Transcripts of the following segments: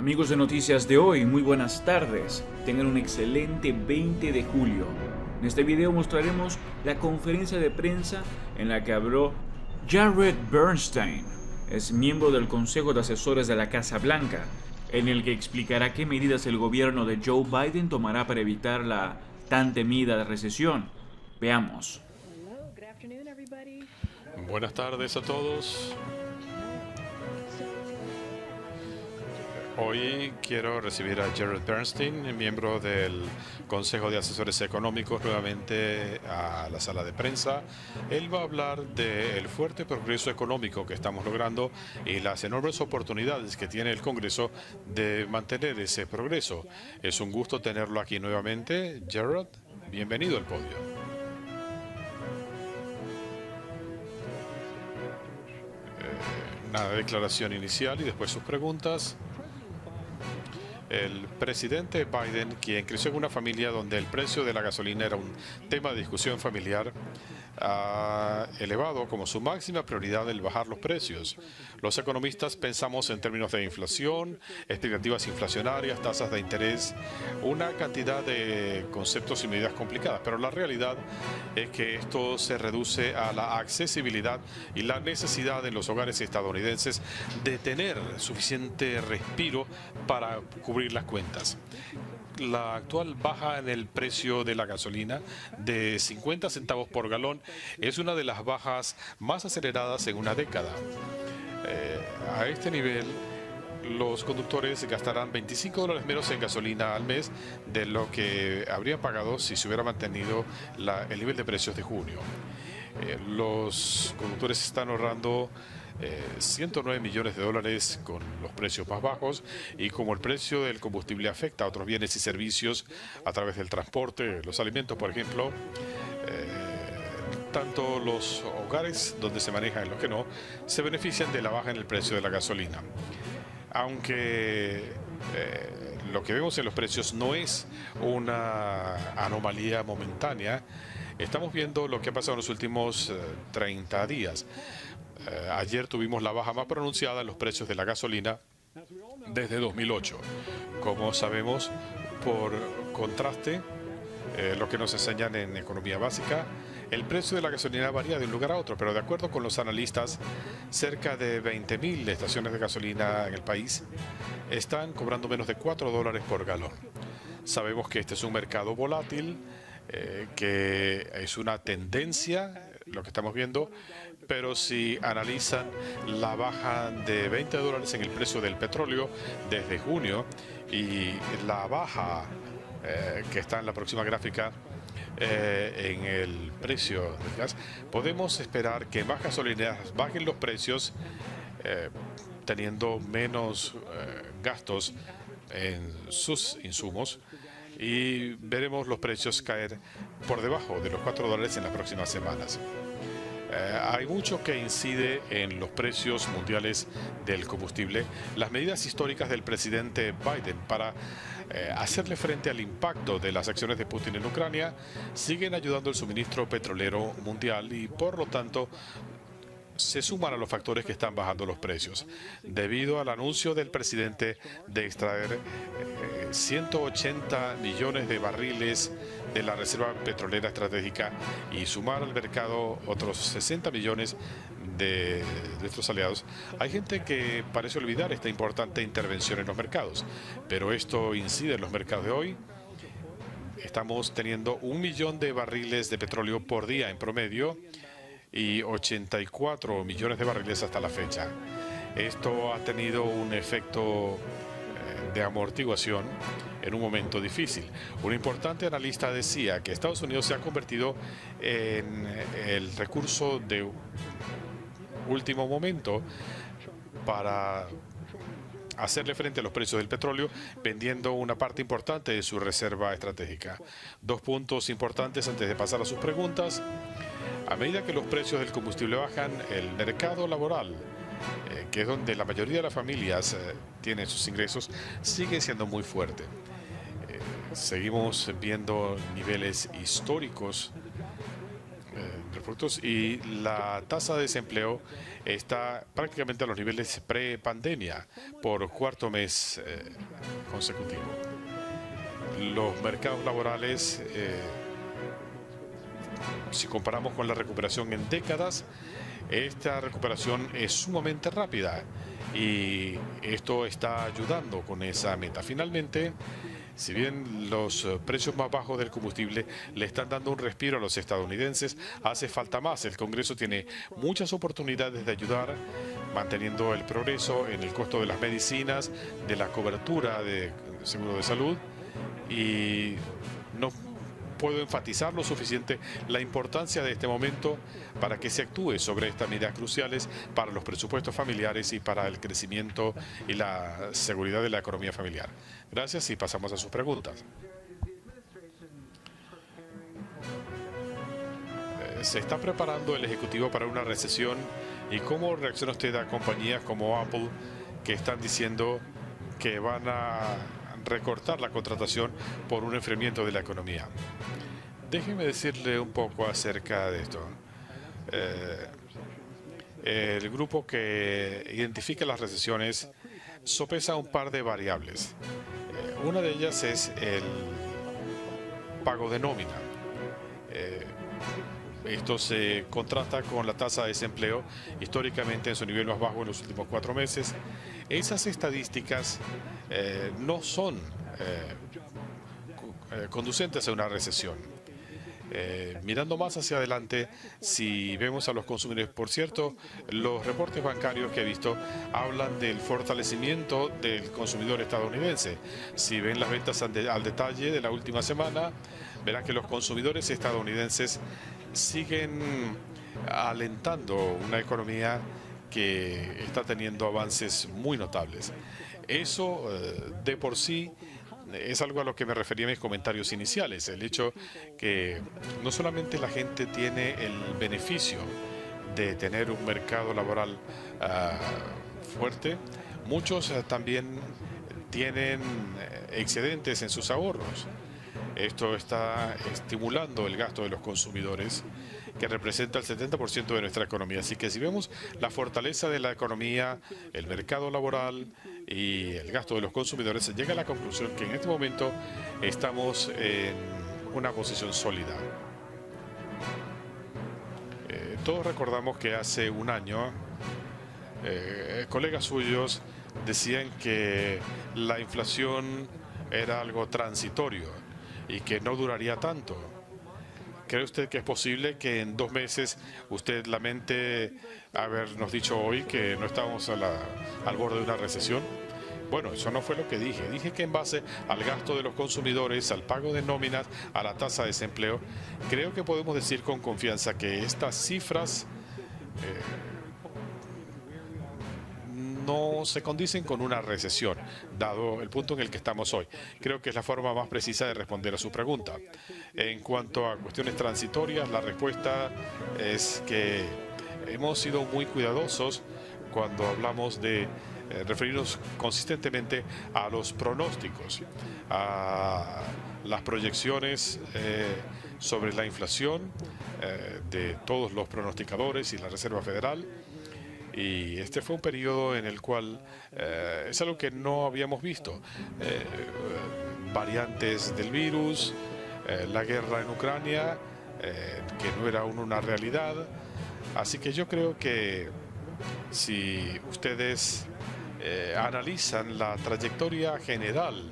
Amigos de Noticias de hoy, muy buenas tardes. Tengan un excelente 20 de julio. En este video mostraremos la conferencia de prensa en la que habló Jared Bernstein. Es miembro del Consejo de Asesores de la Casa Blanca, en el que explicará qué medidas el gobierno de Joe Biden tomará para evitar la tan temida recesión. Veamos. Buenas tardes a todos. Hoy quiero recibir a Jared Bernstein, miembro del Consejo de Asesores Económicos, nuevamente a la sala de prensa. Él va a hablar del fuerte progreso económico que estamos logrando y las enormes oportunidades que tiene el Congreso de mantener ese progreso. Es un gusto tenerlo aquí nuevamente. Jared, bienvenido al podio. Una declaración inicial y después sus preguntas. El presidente Biden, quien creció en una familia donde el precio de la gasolina era un tema de discusión familiar, ha elevado como su máxima prioridad el bajar los precios. Los economistas pensamos en términos de inflación, expectativas inflacionarias, tasas de interés, una cantidad de conceptos y medidas complicadas, pero la realidad es que esto se reduce a la accesibilidad y la necesidad en los hogares estadounidenses de tener suficiente respiro para cubrir las cuentas. La actual baja en el precio de la gasolina de 50 centavos por galón es una de las bajas más aceleradas en una década. A este nivel, los conductores gastarán $25 menos en gasolina al mes de lo que habrían pagado si se hubiera mantenido el nivel de precios de junio. Los conductores están ahorrando $109 millones con los precios más bajos, y como el precio del combustible afecta a otros bienes y servicios a través del transporte, los alimentos, por ejemplo, tanto los hogares donde se maneja y los que no, se benefician de la baja en el precio de la gasolina. Aunque lo que vemos en los precios no es una anomalía momentánea, estamos viendo lo que ha pasado en los últimos 30 días. Ayer tuvimos la baja más pronunciada en los precios de la gasolina desde 2008. Como sabemos, por contraste, lo que nos enseñan en economía básica, el precio de la gasolina varía de un lugar a otro, pero de acuerdo con los analistas, cerca de 20.000 estaciones de gasolina en el país están cobrando menos de $4 por galón. Sabemos que este es un mercado volátil, que es una tendencia, lo que estamos viendo, pero si analizan la baja de $20 en el precio del petróleo desde junio y la baja que está en la próxima gráfica en el precio del gas, podemos esperar que más gasolineras bajen los precios teniendo menos gastos en sus insumos, y veremos los precios caer por debajo de los $4 en las próximas semanas. Hay mucho que incide en los precios mundiales del combustible. Las medidas históricas del presidente Biden para hacerle frente al impacto de las acciones de Putin en Ucrania siguen ayudando el suministro petrolero mundial y, por lo tanto, se suman a los factores que están bajando los precios. Debido al anuncio del presidente de extraer 180 millones de barriles de la reserva petrolera estratégica y sumar al mercado otros 60 millones de nuestros aliados, hay gente que parece olvidar esta importante intervención en los mercados, pero esto incide en los mercados de hoy. Estamos teniendo 1 millón de barriles de petróleo por día en promedio y 84 millones de barriles hasta la fecha. Esto ha tenido un efecto de amortiguación en un momento difícil. Un importante analista decía que Estados Unidos se ha convertido en el recurso de último momento para hacerle frente a los precios del petróleo, vendiendo una parte importante de su reserva estratégica. Dos puntos importantes antes de pasar a sus preguntas. A medida que los precios del combustible bajan, el mercado laboral, que es donde la mayoría de las familias tienen sus ingresos, sigue siendo muy fuerte. Seguimos viendo niveles históricos de productos, y la tasa de desempleo está prácticamente a los niveles pre-pandemia por cuarto mes consecutivo. Los mercados laborales, si comparamos con la recuperación en décadas, esta recuperación es sumamente rápida y esto está ayudando con esa meta. Finalmente, si bien los precios más bajos del combustible le están dando un respiro a los estadounidenses, hace falta más. El Congreso tiene muchas oportunidades de ayudar, manteniendo el progreso en el costo de las medicinas, de la cobertura de seguro de salud, y no puedo enfatizar lo suficiente la importancia de este momento para que se actúe sobre estas medidas cruciales para los presupuestos familiares y para el crecimiento y la seguridad de la economía familiar. Gracias y pasamos a sus preguntas. ¿Se está preparando el Ejecutivo para una recesión? ¿Y cómo reacciona usted a compañías como Apple que están diciendo que van a recortar la contratación por un enfriamiento de la economía? Déjeme decirle un poco acerca de esto. El grupo que identifica las recesiones sopesa un par de variables. Una de ellas es el pago de nómina. Esto se contrasta con la tasa de desempleo históricamente en su nivel más bajo en los últimos 4 meses. Esas estadísticas no son conducentes a una recesión. Mirando más hacia adelante, si vemos a los consumidores, por cierto, los reportes bancarios que he visto hablan del fortalecimiento del consumidor estadounidense. Si ven las ventas al detalle de la última semana, verán que los consumidores estadounidenses siguen alentando una economía que está teniendo avances muy notables. Eso de por sí es algo a lo que me refería en mis comentarios iniciales, el hecho que no solamente la gente tiene el beneficio de tener un mercado laboral fuerte, muchos también tienen excedentes en sus ahorros. Esto está estimulando el gasto de los consumidores, que representa el 70% de nuestra economía. Así que si vemos la fortaleza de la economía, el mercado laboral y el gasto de los consumidores, se llega a la conclusión que en este momento estamos en una posición sólida. Todos recordamos que hace un año colegas suyos decían que la inflación era algo transitorio y que no duraría tanto. ¿Cree usted que es posible que en 2 meses usted lamente habernos dicho hoy que no estamos al borde de una recesión? Bueno, eso no fue lo que dije. Dije que en base al gasto de los consumidores, al pago de nóminas, a la tasa de desempleo, creo que podemos decir con confianza que estas cifras no se condicen con una recesión, dado el punto en el que estamos hoy. Creo que es la forma más precisa de responder a su pregunta. En cuanto a cuestiones transitorias, la respuesta es que hemos sido muy cuidadosos cuando hablamos de referirnos consistentemente a los pronósticos, a las proyecciones sobre la inflación de todos los pronosticadores y la Reserva Federal. Y este fue un periodo en el cual es algo que no habíamos visto. Variantes del virus, la guerra en Ucrania, que no era aún una realidad. Así que yo creo que si ustedes analizan la trayectoria general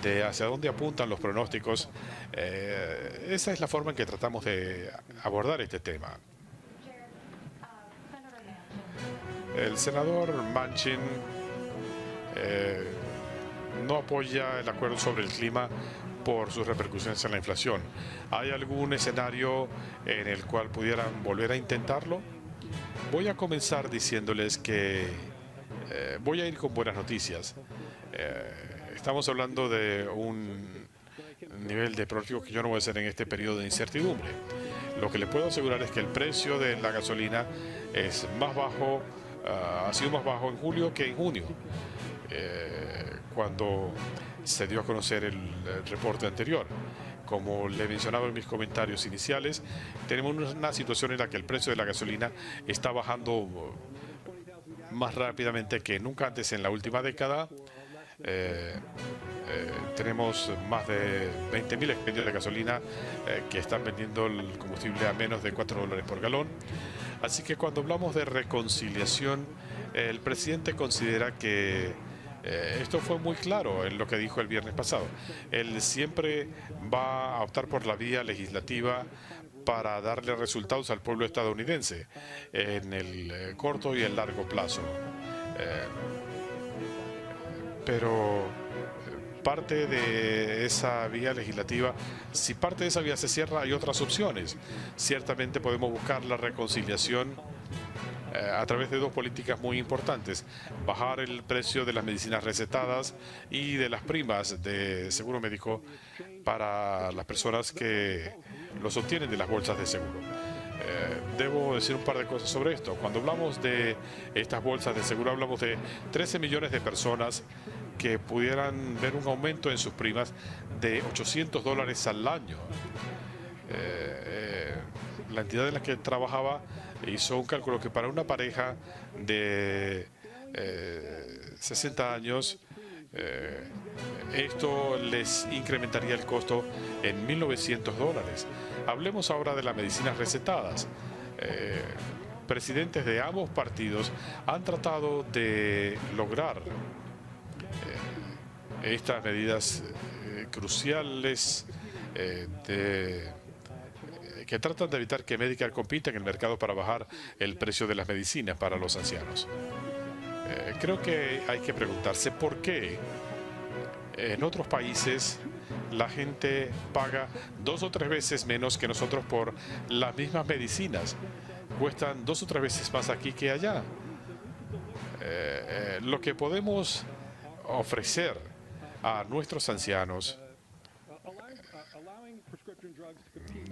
de hacia dónde apuntan los pronósticos, esa es la forma en que tratamos de abordar este tema. El senador Manchin no apoya el acuerdo sobre el clima por sus repercusiones en la inflación. ¿Hay algún escenario en el cual pudieran volver a intentarlo? Voy a comenzar diciéndoles que voy a ir con buenas noticias. Estamos hablando de un nivel de pronóstico que yo no voy a hacer en este periodo de incertidumbre. Lo que les puedo asegurar es que el precio de la gasolina es más bajo, ha sido más bajo en julio que en junio, cuando se dio a conocer el reporte anterior. Como le mencionaba en mis comentarios iniciales, tenemos una situación en la que el precio de la gasolina está bajando más rápidamente que nunca antes en la última década. Tenemos más de 20.000 expendios de gasolina que están vendiendo el combustible a menos de $4 por galón. Así que cuando hablamos de reconciliación, el presidente considera que esto fue muy claro en lo que dijo el viernes pasado. Él siempre va a optar por la vía legislativa para darle resultados al pueblo estadounidense en el corto y el largo plazo. Pero parte de esa vía legislativa, si parte de esa vía se cierra, hay otras opciones. Ciertamente podemos buscar la reconciliación a través de dos políticas muy importantes: bajar el precio de las medicinas recetadas y de las primas de seguro médico para las personas que los obtienen de las bolsas de seguro. Debo decir un par de cosas sobre esto. Cuando hablamos de estas bolsas de seguro, hablamos de 13 millones de personas que pudieran ver un aumento en sus primas de $800 al año. La entidad en la que trabajaba hizo un cálculo que para una pareja de 60 años esto les incrementaría el costo en $1.900. Hablemos ahora de las medicinas recetadas. Presidentes de ambos partidos han tratado de lograr estas medidas cruciales que tratan de evitar que Medicare compita en el mercado para bajar el precio de las medicinas para los ancianos. Creo que hay que preguntarse por qué en otros países la gente paga 2 o 3 veces menos que nosotros por las mismas medicinas. Cuestan 2 o 3 veces más aquí que allá. Lo que podemos ofrecer a nuestros ancianos,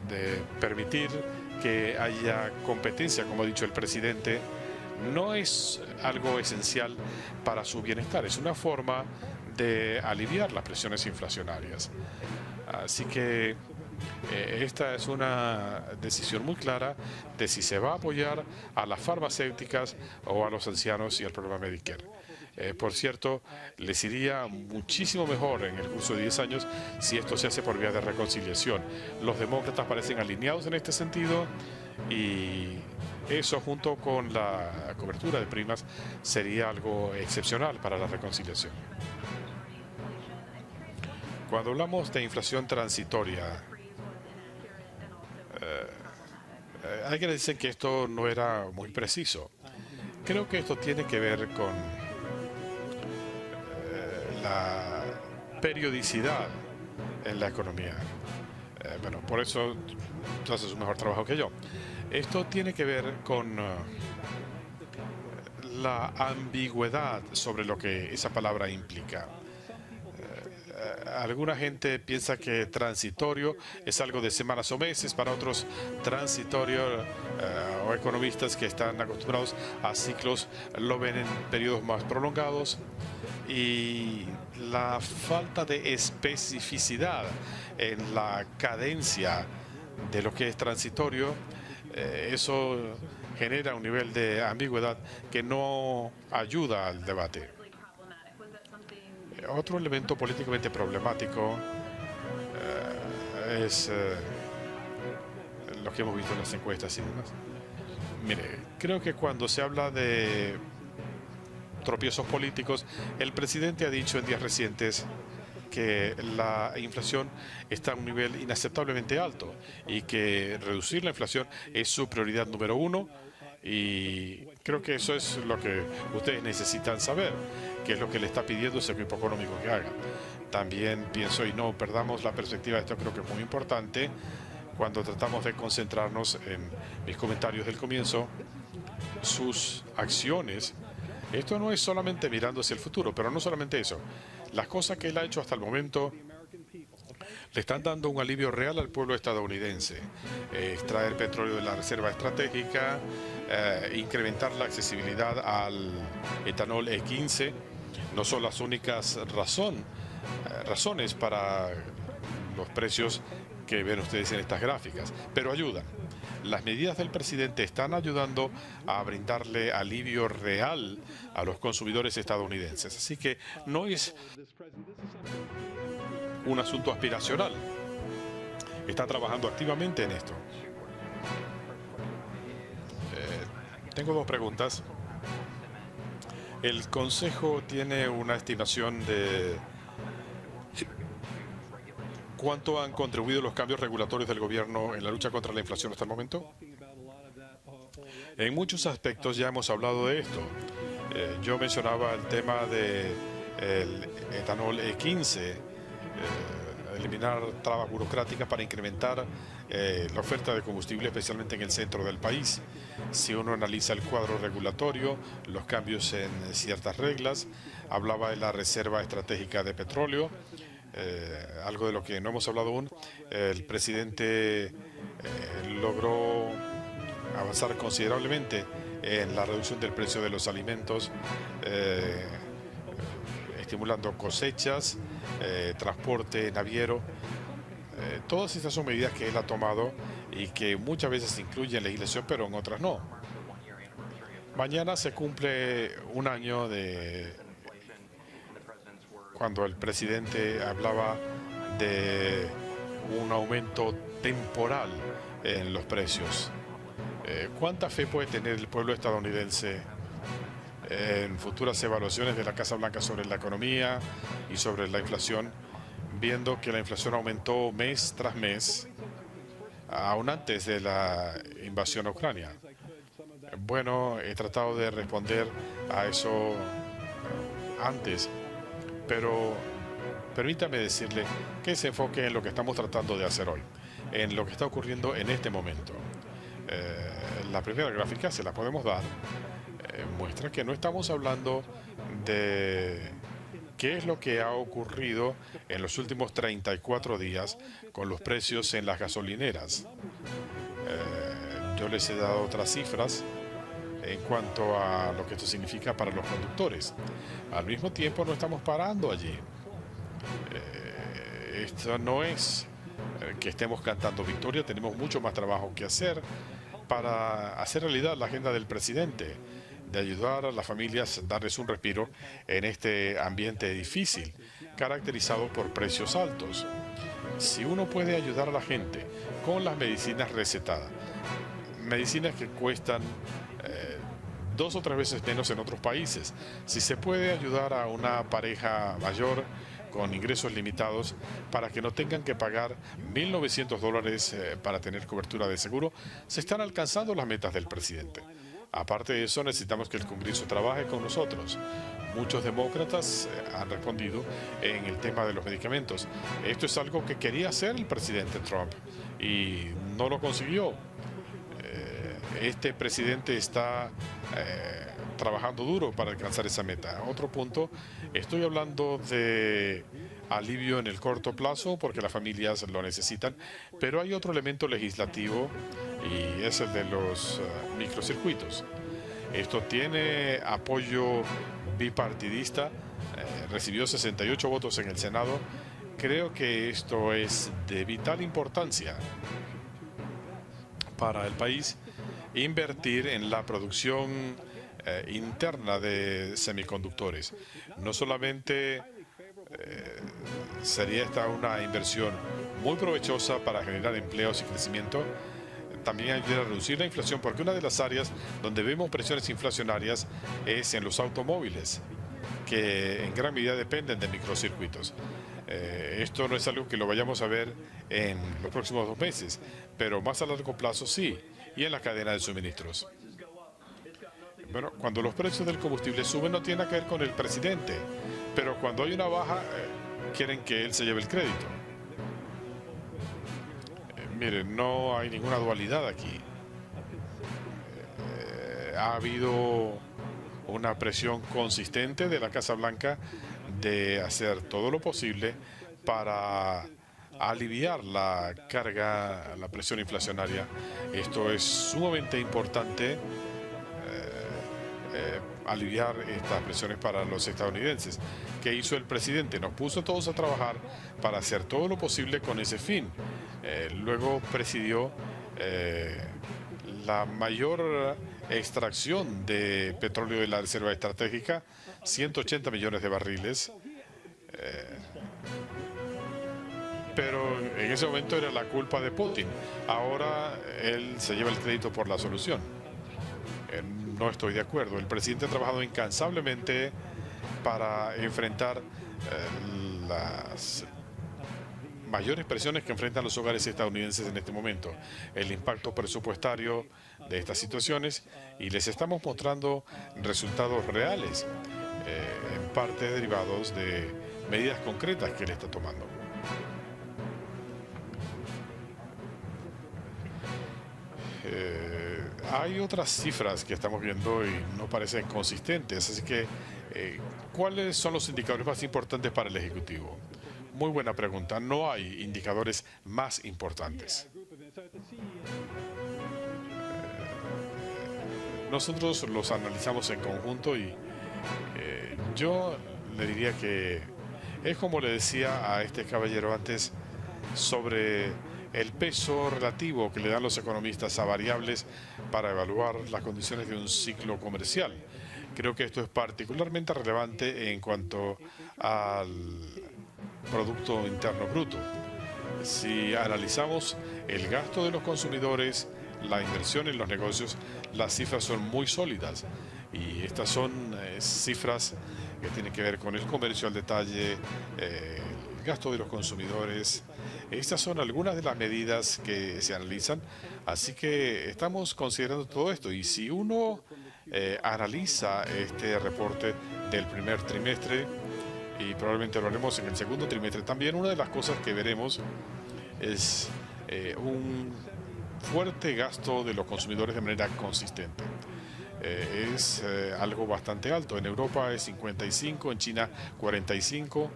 de permitir que haya competencia, como ha dicho el presidente, no es algo esencial para su bienestar, es una forma de aliviar las presiones inflacionarias. Así que esta es una decisión muy clara de si se va a apoyar a las farmacéuticas o a los ancianos y al programa Medicare. Por cierto, les iría muchísimo mejor en el curso de 10 años si esto se hace por vía de reconciliación. Los demócratas parecen alineados en este sentido y eso, junto con la cobertura de primas, sería algo excepcional para la reconciliación. Cuando hablamos de inflación transitoria, hay quienes dicen que esto no era muy preciso. Creo que esto tiene que ver con la periodicidad en la economía. Bueno, por eso tú haces un mejor trabajo que yo. Esto tiene que ver con la ambigüedad sobre lo que esa palabra implica. Alguna gente piensa que transitorio es algo de semanas o meses, para otros transitorio o economistas que están acostumbrados a ciclos lo ven en periodos más prolongados, y la falta de especificidad en la cadencia de lo que es transitorio, eso genera un nivel de ambigüedad que no ayuda al debate. Otro elemento políticamente problemático es lo que hemos visto en las encuestas y demás. Mire, creo que cuando se habla de tropiezos políticos, el presidente ha dicho en días recientes que la inflación está a un nivel inaceptablemente alto y que reducir la inflación es su prioridad número 1, y creo que eso es lo que ustedes necesitan saber, que es lo que le está pidiendo ese equipo económico que haga. También pienso, y no perdamos la perspectiva de esto, creo que es muy importante cuando tratamos de concentrarnos en mis comentarios del comienzo, sus acciones. Esto no es solamente mirando hacia el futuro, pero no solamente eso. Las cosas que él ha hecho hasta el momento le están dando un alivio real al pueblo estadounidense. Extraer petróleo de la reserva estratégica, incrementar la accesibilidad al etanol E15, no son las únicas razones para los precios que ven ustedes en estas gráficas, pero ayudan. Las medidas del presidente están ayudando a brindarle alivio real a los consumidores estadounidenses. Así que no es un asunto aspiracional. Está trabajando activamente en esto. Tengo dos preguntas. El Consejo tiene una estimación de ¿cuánto han contribuido los cambios regulatorios del gobierno en la lucha contra la inflación hasta el momento? En muchos aspectos ya hemos hablado de esto. Yo mencionaba el tema del etanol E15, eliminar trabas burocráticas para incrementar la oferta de combustible, especialmente en el centro del país. Si uno analiza el cuadro regulatorio, los cambios en ciertas reglas, hablaba de la Reserva Estratégica de Petróleo, algo de lo que no hemos hablado aún. El presidente logró avanzar considerablemente en la reducción del precio de los alimentos, estimulando cosechas, transporte naviero. Todas estas son medidas que él ha tomado y que muchas veces incluyen legislación, pero en otras no. Mañana se cumple un año de cuando el presidente hablaba de un aumento temporal en los precios. ¿Cuánta fe puede tener el pueblo estadounidense en futuras evaluaciones de la Casa Blanca sobre la economía y sobre la inflación, viendo que la inflación aumentó mes tras mes, aún antes de la invasión a Ucrania? Bueno, he tratado de responder a eso antes, pero permítame decirle que se enfoque en lo que estamos tratando de hacer hoy, en lo que está ocurriendo en este momento. La primera gráfica, se la podemos dar, muestra que no estamos hablando de qué es lo que ha ocurrido en los últimos 34 días con los precios en las gasolineras. Yo les he dado otras cifras en cuanto a lo que esto significa para los conductores. Al mismo tiempo, no estamos parando allí. Esto no es que estemos cantando victoria, tenemos mucho más trabajo que hacer para hacer realidad la agenda del presidente, de ayudar a las familias, darles un respiro en este ambiente difícil, caracterizado por precios altos. Si uno puede ayudar a la gente con las medicinas recetadas, medicinas que cuestan 2 o 3 veces menos en otros países, si se puede ayudar a una pareja mayor con ingresos limitados para que no tengan que pagar $1.900 para tener cobertura de seguro, se están alcanzando las metas del presidente. Aparte de eso, necesitamos que el Congreso trabaje con nosotros. Muchos demócratas han respondido en el tema de los medicamentos. Esto es algo que quería hacer el presidente Trump y no lo consiguió. Este presidente está trabajando duro para alcanzar esa meta. Otro punto, estoy hablando de alivio en el corto plazo porque las familias lo necesitan, pero hay otro elemento legislativo y es el de los microcircuitos. Esto tiene apoyo bipartidista, recibió 68 votos en el Senado. Creo que esto es de vital importancia para el país, invertir en la producción interna de semiconductores. No solamente sería esta una inversión muy provechosa para generar empleos y crecimiento, también ayuda a reducir la inflación, porque una de las áreas donde vemos presiones inflacionarias es en los automóviles, que en gran medida dependen de microcircuitos. Esto no es algo que lo vayamos a ver en los próximos 2 meses, pero más a largo plazo sí, y en la cadena de suministros. Bueno, cuando los precios del combustible suben no tiene nada que ver con el presidente, pero cuando hay una baja quieren que él se lleve el crédito. Miren, no hay ninguna dualidad aquí. Ha habido una presión consistente de la Casa Blanca de hacer todo lo posible para aliviar la carga, la presión inflacionaria. Esto es sumamente importante, aliviar estas presiones para los estadounidenses. ¿Qué hizo el presidente? Nos puso a todos a trabajar para hacer todo lo posible con ese fin. Luego presidió la mayor extracción de petróleo de la reserva estratégica, 180 millones de barriles. Pero en ese momento era la culpa de Putin. Ahora él se lleva el crédito por la solución. No estoy de acuerdo. El presidente ha trabajado incansablemente para enfrentar las mayores presiones que enfrentan los hogares estadounidenses en este momento, el impacto presupuestario de estas situaciones, y les estamos mostrando resultados reales, en parte derivados de medidas concretas que él está tomando. Hay otras cifras que estamos viendo y no parecen consistentes, así que ¿cuáles son los indicadores más importantes para el Ejecutivo? Muy buena pregunta. No hay indicadores más importantes. Nosotros los analizamos en conjunto y yo le diría que es como le decía a este caballero antes sobre el peso relativo que le dan los economistas a variables para evaluar las condiciones de un ciclo comercial. Creo que esto es particularmente relevante en cuanto al Producto Interno Bruto. Si analizamos el gasto de los consumidores, la inversión en los negocios, las cifras son muy sólidas. Y estas son cifras que tienen que ver con el comercio al detalle, el gasto de los consumidores. Estas son algunas de las medidas que se analizan. Así que estamos considerando todo esto. Y si uno analiza este reporte del primer trimestre, y probablemente lo haremos en el segundo trimestre también, una de las cosas que veremos es un fuerte gasto de los consumidores de manera consistente. Es algo bastante alto. En Europa es 55, en China 45.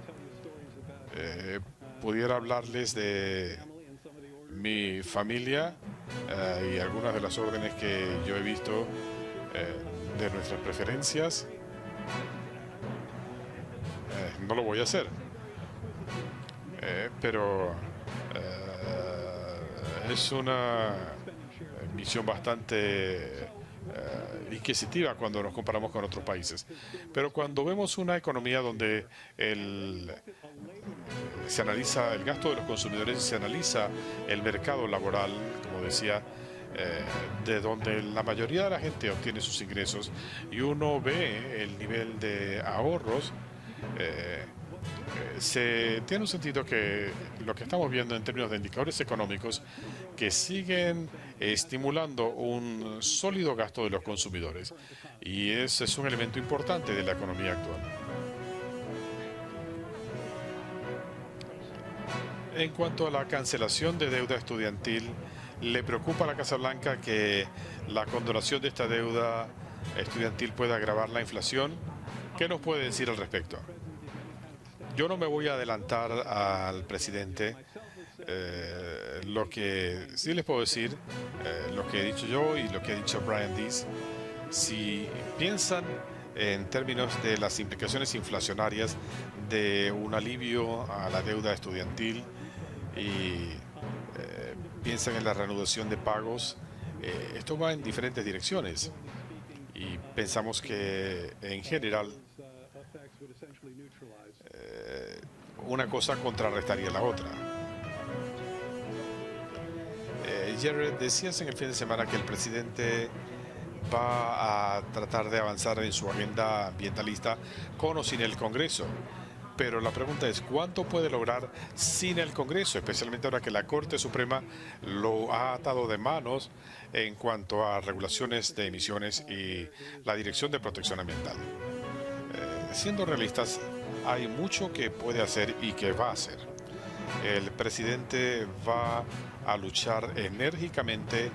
Pudiera hablarles de mi familia y algunas de las órdenes que yo he visto de nuestras preferencias. No lo voy a hacer, pero es una misión bastante inquisitiva cuando nos comparamos con otros países. Pero cuando vemos una economía donde se analiza el gasto de los consumidores y se analiza el mercado laboral, como decía, de donde la mayoría de la gente obtiene sus ingresos, y uno ve el nivel de ahorros, tiene un sentido que lo que estamos viendo en términos de indicadores económicos que siguen estimulando un sólido gasto de los consumidores, y ese es un elemento importante de la economía actual. En cuanto a la cancelación de deuda estudiantil, ¿le preocupa a la Casa Blanca que la condonación de esta deuda estudiantil pueda agravar la inflación? ¿Qué nos puede decir al respecto? Yo no me voy a adelantar al presidente. Lo que sí les puedo decir, lo que he dicho yo y lo que ha dicho Brian Deese, si piensan en términos de las implicaciones inflacionarias de un alivio a la deuda estudiantil y piensan en la reanudación de pagos, esto va en diferentes direcciones y pensamos que en general una cosa contrarrestaría la otra. Jared, decías en el fin de semana que el presidente va a tratar de avanzar en su agenda ambientalista con o sin el Congreso. Pero la pregunta es, ¿cuánto puede lograr sin el Congreso? Especialmente ahora que la Corte Suprema lo ha atado de manos en cuanto a regulaciones de emisiones y la Dirección de Protección Ambiental. Siendo realistas, hay mucho que puede hacer y que va a hacer. El presidente va a luchar enérgicamente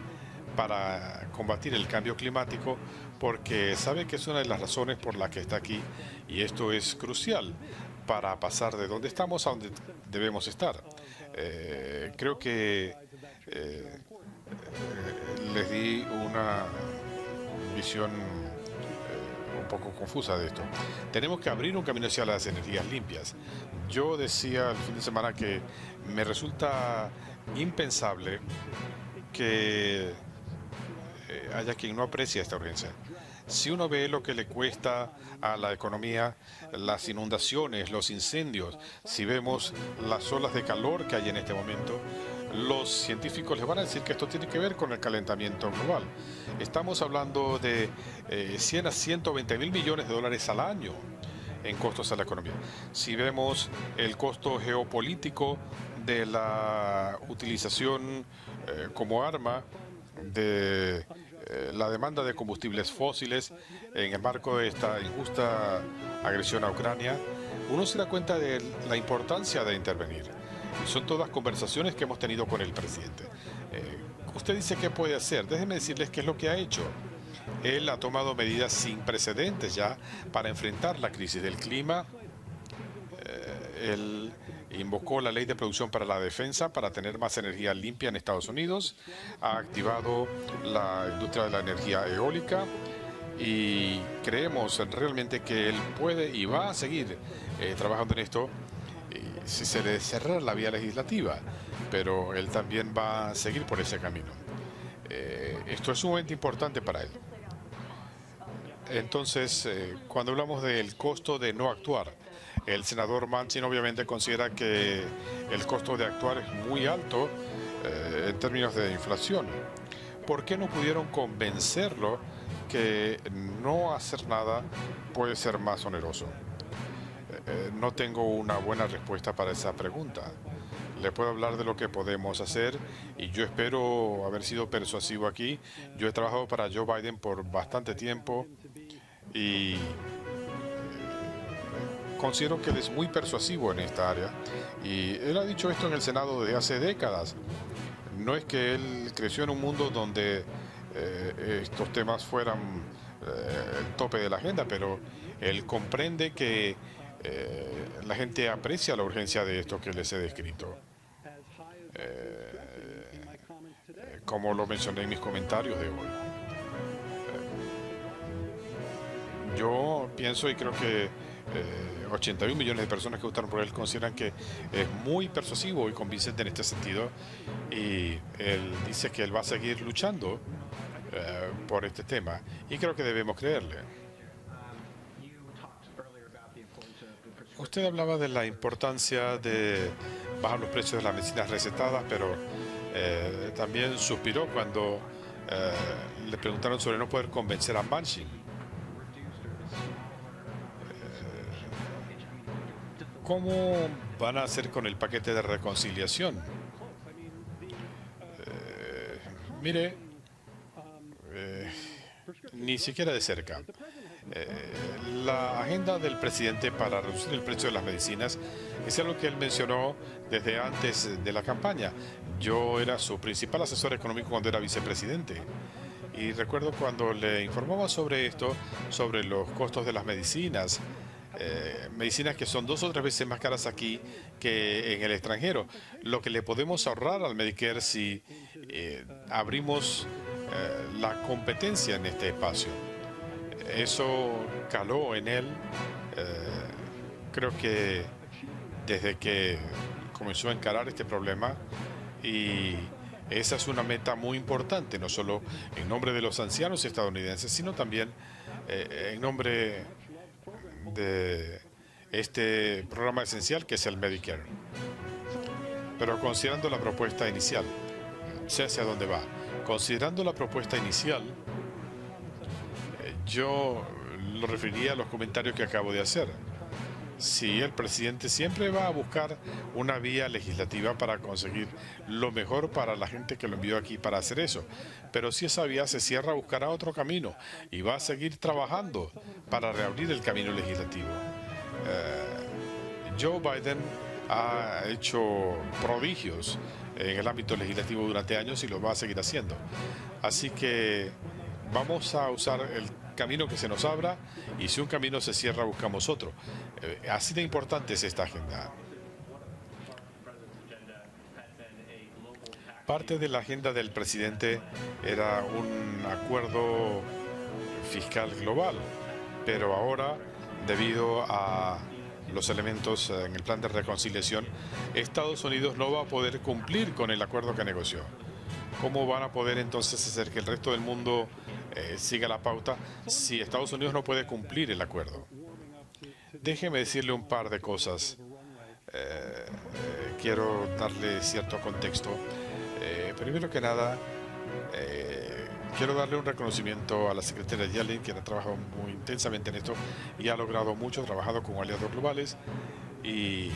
para combatir el cambio climático porque sabe que es una de las razones por la que está aquí, y esto es crucial para pasar de donde estamos a donde debemos estar. Creo que les di una visión un poco confusa de esto. Tenemos que abrir un camino hacia las energías limpias. Yo decía el fin de semana que me resulta impensable que haya quien no aprecie esta urgencia. Si uno ve lo que le cuesta a la economía las inundaciones, los incendios, si vemos las olas de calor que hay en este momento, los científicos les van a decir que esto tiene que ver con el calentamiento global. Estamos hablando de 100 a 120 mil millones de dólares al año en costos a la economía. Si vemos el costo geopolítico de la utilización como arma de la demanda de combustibles fósiles en el marco de esta injusta agresión a Ucrania, uno se da cuenta de la importancia de intervenir. Y son todas conversaciones que hemos tenido con el presidente. Usted dice qué puede hacer. Déjenme decirles qué es lo que ha hecho. Él ha tomado medidas sin precedentes ya para enfrentar la crisis del clima. Él invocó la ley de producción para la defensa para tener más energía limpia en Estados Unidos. Ha activado la industria de la energía eólica y creemos realmente que él puede y va a seguir trabajando en esto si se le cerrara la vía legislativa, pero él también va a seguir por ese camino. Esto es sumamente importante para él. Entonces, cuando hablamos del costo de no actuar, el senador Manchin obviamente considera que el costo de actuar es muy alto en términos de inflación. ¿Por qué no pudieron convencerlo que no hacer nada puede ser más oneroso? No tengo una buena respuesta para esa pregunta. Le puedo hablar de lo que podemos hacer y yo espero haber sido persuasivo aquí. Yo he trabajado para Joe Biden por bastante tiempo y considero que él es muy persuasivo en esta área. Y él ha dicho esto en el Senado desde hace décadas. No es que él creció en un mundo donde estos temas fueran el tope de la agenda, pero él comprende que la gente aprecia la urgencia de esto que les he descrito. Como lo mencioné en mis comentarios de hoy. Yo pienso y creo que 81 millones de personas que votaron por él consideran que es muy persuasivo y convincente en este sentido. Y él dice que él va a seguir luchando por este tema. Y creo que debemos creerle. Usted hablaba de la importancia de bajar los precios de las medicinas recetadas, pero también suspiró cuando le preguntaron sobre no poder convencer a Manchin. ¿Cómo van a hacer con el paquete de reconciliación? Mire, ni siquiera de cerca. La agenda del presidente para reducir el precio de las medicinas es algo que él mencionó desde antes de la campaña. Yo era su principal asesor económico cuando era vicepresidente. Y recuerdo cuando le informaba sobre esto, sobre los costos de las medicinas, medicinas que son 2 o 3 veces más caras aquí que en el extranjero. Lo que le podemos ahorrar al Medicare si abrimos la competencia en este espacio. Eso caló en él. Creo que desde que comenzó a encarar este problema, y esa es una meta muy importante, no solo en nombre de los ancianos estadounidenses, sino también en nombre de este programa esencial que es el Medicare. Pero considerando la propuesta inicial, sé hacia dónde va. Considerando la propuesta inicial, yo lo referiría a los comentarios que acabo de hacer. Sí, el presidente siempre va a buscar una vía legislativa para conseguir lo mejor para la gente que lo envió aquí para hacer eso. Pero si esa vía se cierra, buscará otro camino y va a seguir trabajando para reabrir el camino legislativo. Joe Biden ha hecho prodigios en el ámbito legislativo durante años y lo va a seguir haciendo. Así que vamos a usar el camino que se nos abra, y si un camino se cierra, buscamos otro. Así de importante es esta agenda. Parte de la agenda del presidente era un acuerdo fiscal global, pero ahora, debido a los elementos en el plan de reconciliación, Estados Unidos no va a poder cumplir con el acuerdo que negoció. ¿Cómo van a poder entonces hacer que el resto del mundo siga la pauta si Estados Unidos no puede cumplir el acuerdo? Déjeme decirle un par de cosas. Quiero darle cierto contexto. Primero que nada, quiero darle un reconocimiento a la secretaria Yellen, quien ha trabajado muy intensamente en esto y ha logrado mucho, ha trabajado con aliados globales. Y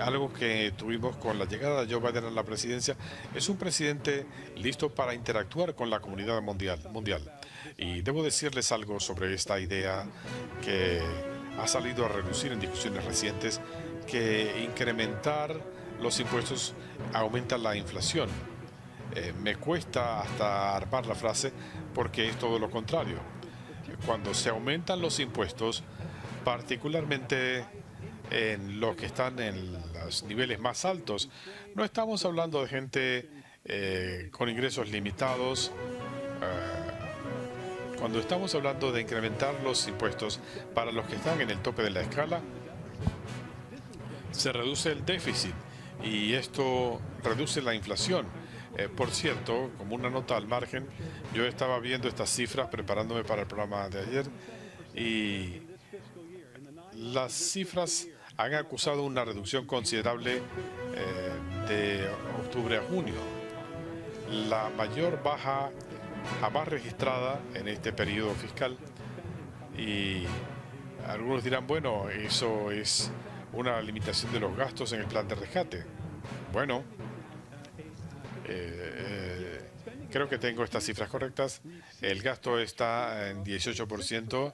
algo que tuvimos con la llegada de Joe Biden a la presidencia es un presidente listo para interactuar con la comunidad mundial. Y debo decirles algo sobre esta idea que ha salido a relucir en discusiones recientes, que incrementar los impuestos aumenta la inflación. Me cuesta hasta armar la frase porque es todo lo contrario. Cuando se aumentan los impuestos, particularmente en los que están en los niveles más altos, no estamos hablando de gente con ingresos limitados. Cuando estamos hablando de incrementar los impuestos para los que están en el tope de la escala, se reduce el déficit y esto reduce la inflación. Por cierto, como una nota al margen, yo estaba viendo estas cifras preparándome para el programa de ayer y las cifras han acusado una reducción considerable de octubre a junio. La mayor baja jamás registrada en este periodo fiscal. Y algunos dirán, bueno, eso es una limitación de los gastos en el plan de rescate. Bueno, creo que tengo estas cifras correctas. El gasto está en 18%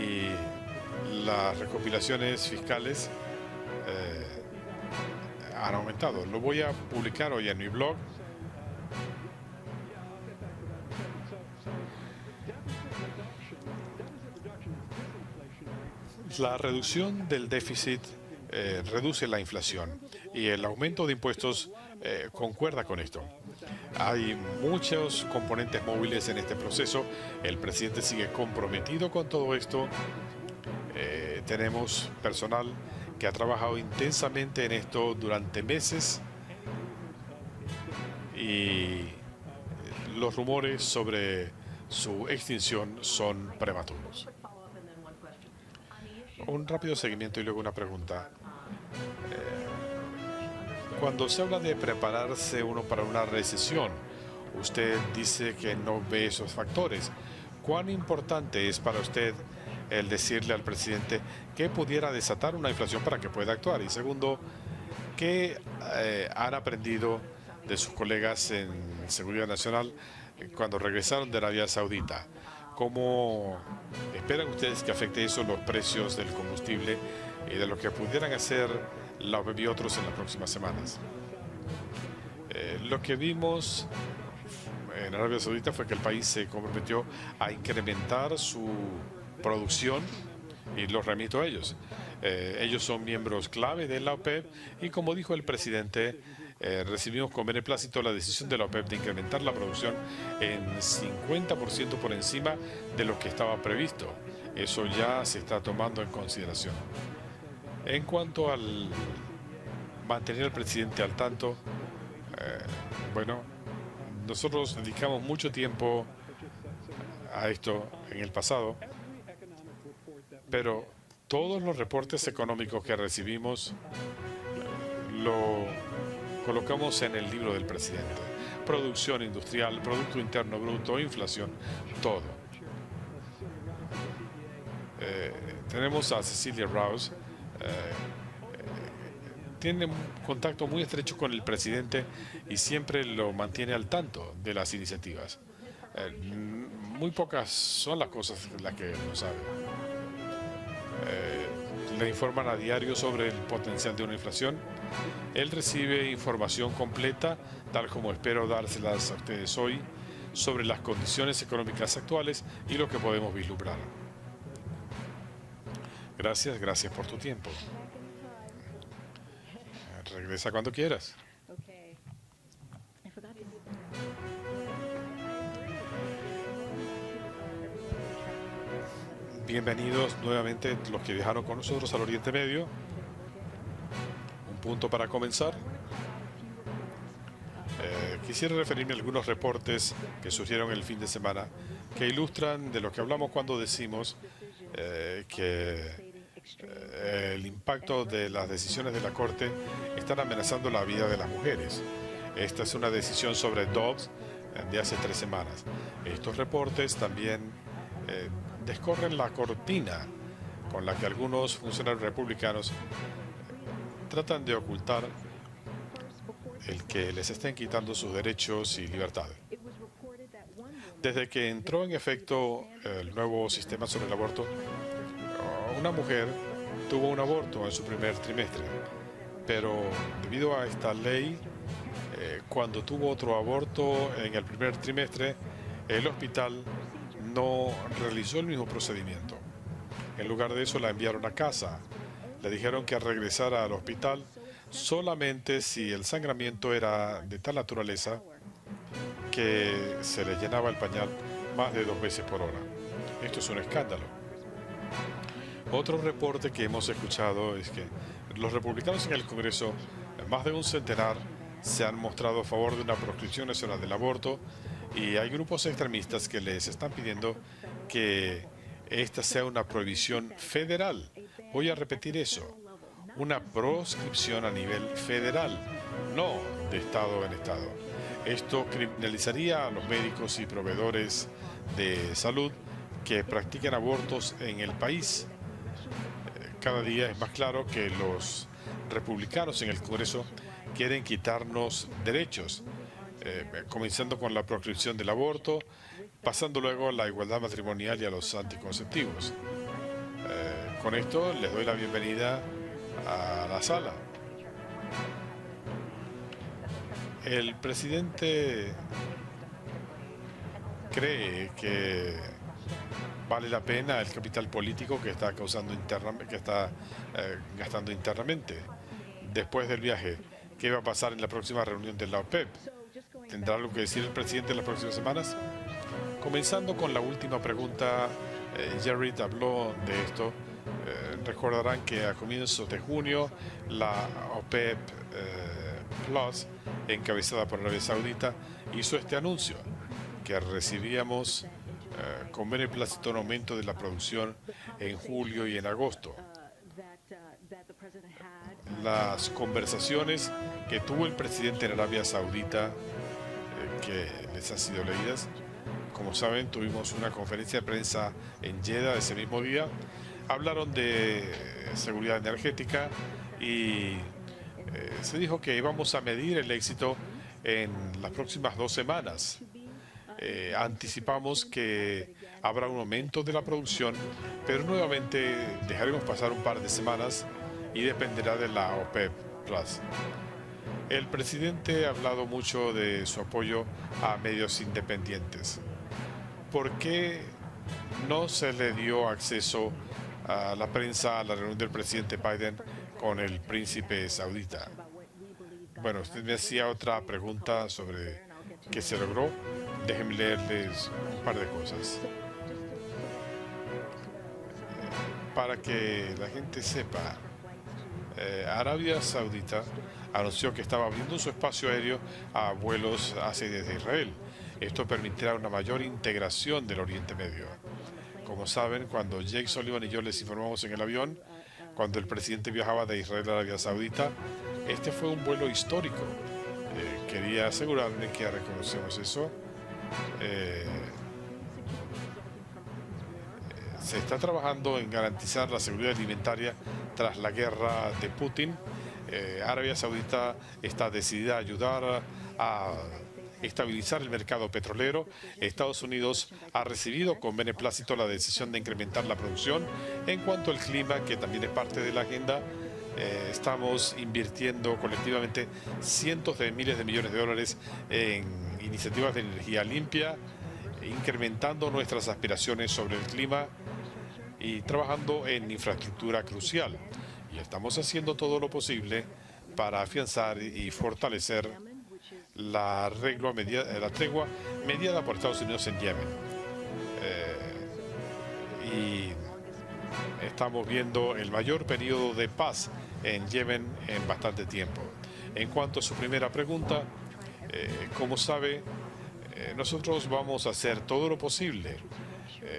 y las recopilaciones fiscales han aumentado. Lo voy a publicar hoy en mi blog. La reducción del déficit reduce la inflación y el aumento de impuestos concuerda con esto. Hay muchos componentes móviles en este proceso. El presidente sigue comprometido con todo esto. Tenemos personal que ha trabajado intensamente en esto durante meses y los rumores sobre su extinción son prematuros. Un rápido seguimiento y luego una pregunta. Cuando se habla de prepararse uno para una recesión, usted dice que no ve esos factores. ¿Cuán importante es para usted el decirle al presidente que pudiera desatar una inflación para que pueda actuar? Y segundo, ¿qué han aprendido de sus colegas en Seguridad Nacional cuando regresaron de Arabia Saudita? ¿Cómo esperan ustedes que afecte eso los precios del combustible y de lo que pudieran hacer la OPEP y otros en las próximas semanas? Lo que vimos en Arabia Saudita fue que el país se comprometió a incrementar su producción y los remito a ellos. Ellos son miembros clave de la OPEP y como dijo el presidente, recibimos con beneplácito la decisión de la OPEP de incrementar la producción en 50% por encima de lo que estaba previsto. Eso ya se está tomando en consideración. En cuanto al mantener al presidente al tanto, bueno, nosotros dedicamos mucho tiempo a esto en el pasado, pero todos los reportes económicos que recibimos lo colocamos en el libro del presidente. Producción industrial, Producto Interno Bruto, inflación, todo. Tenemos a Cecilia Rouse, tiene un contacto muy estrecho con el presidente y siempre lo mantiene al tanto de las iniciativas. Muy pocas son las cosas las que no sabe. Le informan a diario sobre el potencial de una inflación. Él recibe información completa, tal como espero dárselas a ustedes hoy, sobre las condiciones económicas actuales y lo que podemos vislumbrar. Gracias por tu tiempo. Regresa cuando quieras. Bienvenidos nuevamente los que viajaron con nosotros al Oriente Medio. Un punto para comenzar. Quisiera referirme a algunos reportes que surgieron el fin de semana que ilustran de lo que hablamos cuando decimos que el impacto de las decisiones de la Corte están amenazando la vida de las mujeres. Esta es una decisión sobre Dobbs de hace 3 semanas. Estos reportes también descorren la cortina con la que algunos funcionarios republicanos tratan de ocultar el que les estén quitando sus derechos y libertades. Desde que entró en efecto el nuevo sistema sobre el aborto, una mujer tuvo un aborto en su primer trimestre, pero debido a esta ley, cuando tuvo otro aborto en el primer trimestre, el hospital no realizó el mismo procedimiento. En lugar de eso, la enviaron a casa. Le dijeron que regresara al hospital solamente si el sangramiento era de tal naturaleza que se le llenaba el pañal más de 2 veces por hora. Esto es un escándalo. Otro reporte que hemos escuchado es que los republicanos en el Congreso, más de un centenar, se han mostrado a favor de una proscripción nacional del aborto, y hay grupos extremistas que les están pidiendo que esta sea una prohibición federal. Voy a repetir eso. Una proscripción a nivel federal, no de estado en estado. Esto criminalizaría a los médicos y proveedores de salud que practiquen abortos en el país. Cada día es más claro que los republicanos en el Congreso quieren quitarnos derechos, comenzando con la proscripción del aborto, pasando luego a la igualdad matrimonial y a los anticonceptivos. Con esto les doy la bienvenida a la sala. El presidente cree que vale la pena el capital político que está gastando internamente. Después del viaje, ¿qué va a pasar en la próxima reunión de la OPEP? ¿Tendrá algo que decir el presidente en las próximas semanas? Comenzando con la última pregunta, Jared habló de esto. Recordarán que a comienzos de junio la OPEP Plus, encabezada por Arabia Saudita, hizo este anuncio, que recibíamos con beneplácito un aumento de la producción en julio y en agosto. Las conversaciones que tuvo el presidente en Arabia Saudita, que les han sido leídas, como saben, tuvimos una conferencia de prensa en Jeddah ese mismo día. Hablaron de seguridad energética y se dijo que íbamos a medir el éxito en las próximas 2 semanas. Anticipamos que habrá un aumento de la producción, pero nuevamente dejaremos pasar un par de semanas y dependerá de la OPEP Plus. El presidente ha hablado mucho de su apoyo a medios independientes. ¿Por qué no se le dio acceso a la prensa a la reunión del presidente Biden con el príncipe saudita? Bueno, usted me hacía otra pregunta sobre qué se logró. Déjenme leerles un par de cosas. Para que la gente sepa, Arabia Saudita anunció que estaba abriendo su espacio aéreo a vuelos hacia y desde Israel. Esto permitirá una mayor integración del Oriente Medio. Como saben, cuando Jake Sullivan y yo les informamos en el avión, cuando el presidente viajaba de Israel a Arabia Saudita, este fue un vuelo histórico. Quería asegurarme que reconocemos eso. Se está trabajando en garantizar la seguridad alimentaria tras la guerra de Putin. Arabia Saudita está decidida a ayudar a estabilizar el mercado petrolero. Estados Unidos ha recibido con beneplácito la decisión de incrementar la producción. En cuanto al clima, que también es parte de la agenda, estamos invirtiendo colectivamente cientos de miles de millones de dólares en iniciativas de energía limpia, incrementando nuestras aspiraciones sobre el clima y trabajando en infraestructura crucial. Y estamos haciendo todo lo posible para afianzar y fortalecer la tregua mediada por Estados Unidos en Yemen. Y estamos viendo el mayor periodo de paz en Yemen en bastante tiempo. En cuanto a su primera pregunta, como sabe, nosotros vamos a hacer todo lo posible.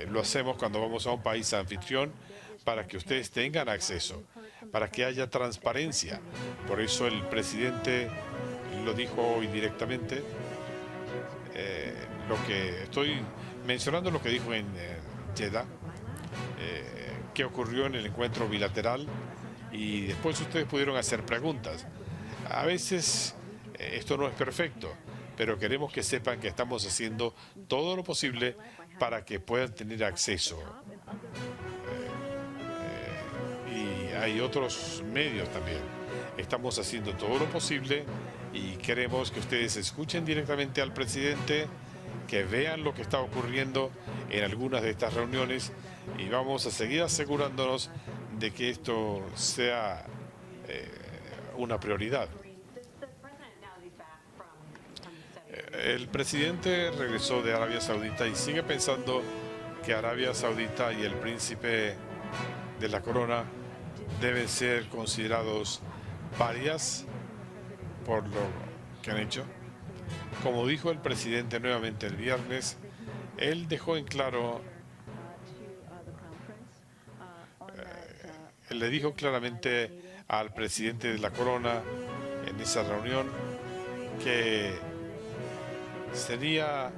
Lo hacemos cuando vamos a un país anfitrión para que ustedes tengan acceso, para que haya transparencia. Por eso el presidente lo dijo hoy directamente. Lo que estoy mencionando, lo que dijo en Jeddah, que ocurrió en el encuentro bilateral, y después ustedes pudieron hacer preguntas. A veces esto no es perfecto, pero queremos que sepan que estamos haciendo todo lo posible para que puedan tener acceso. Y hay otros medios también. Estamos haciendo todo lo posible y queremos que ustedes escuchen directamente al presidente, que vean lo que está ocurriendo en algunas de estas reuniones, y vamos a seguir asegurándonos de que esto sea una prioridad. El presidente regresó de Arabia Saudita y sigue pensando que Arabia Saudita y el príncipe de la corona deben ser considerados parias por lo que han hecho. Como dijo el presidente nuevamente el viernes, él dejó en claro, él le dijo claramente al presidente de la corona en esa reunión que sería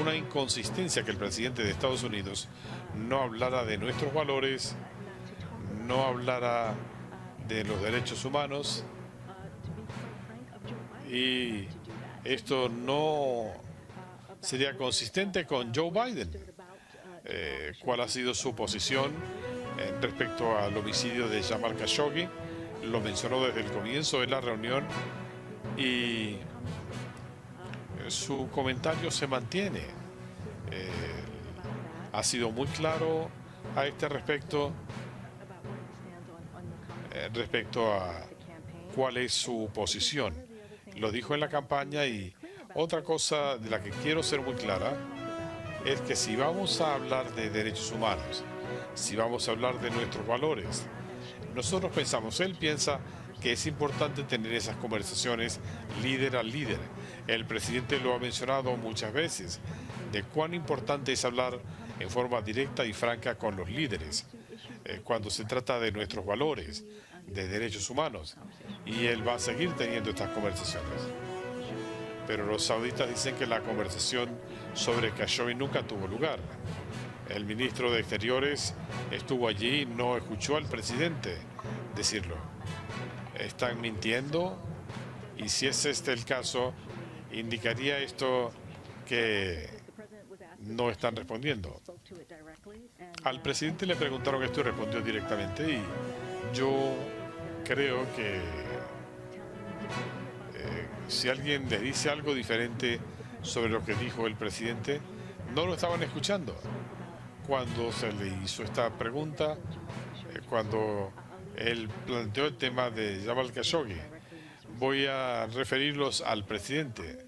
una inconsistencia que el presidente de Estados Unidos no hablara de nuestros valores, no hablara de los derechos humanos, y esto no sería consistente con Joe Biden. ¿Cuál ha sido su posición respecto al homicidio de Jamal Khashoggi? Lo mencionó desde el comienzo de la reunión y su comentario se mantiene. Ha sido muy claro a este respecto, respecto a cuál es su posición. Lo dijo en la campaña, y otra cosa de la que quiero ser muy clara es que si vamos a hablar de derechos humanos, si vamos a hablar de nuestros valores, nosotros pensamos, él piensa que es importante tener esas conversaciones líder a líder. El presidente lo ha mencionado muchas veces, de cuán importante es hablar en forma directa y franca con los líderes, cuando se trata de nuestros valores, de derechos humanos, y él va a seguir teniendo estas conversaciones. Pero los sauditas dicen que la conversación sobre Khashoggi nunca tuvo lugar. El ministro de Exteriores estuvo allí y no escuchó al presidente decirlo. Están mintiendo, y si es este el caso, indicaría esto que no están respondiendo. Al presidente le preguntaron esto y respondió directamente, y yo creo que si alguien le dice algo diferente sobre lo que dijo el presidente, no lo estaban escuchando. Cuando se le hizo esta pregunta, cuando él planteó el tema de Jamal Khashoggi, voy a referirlos al presidente.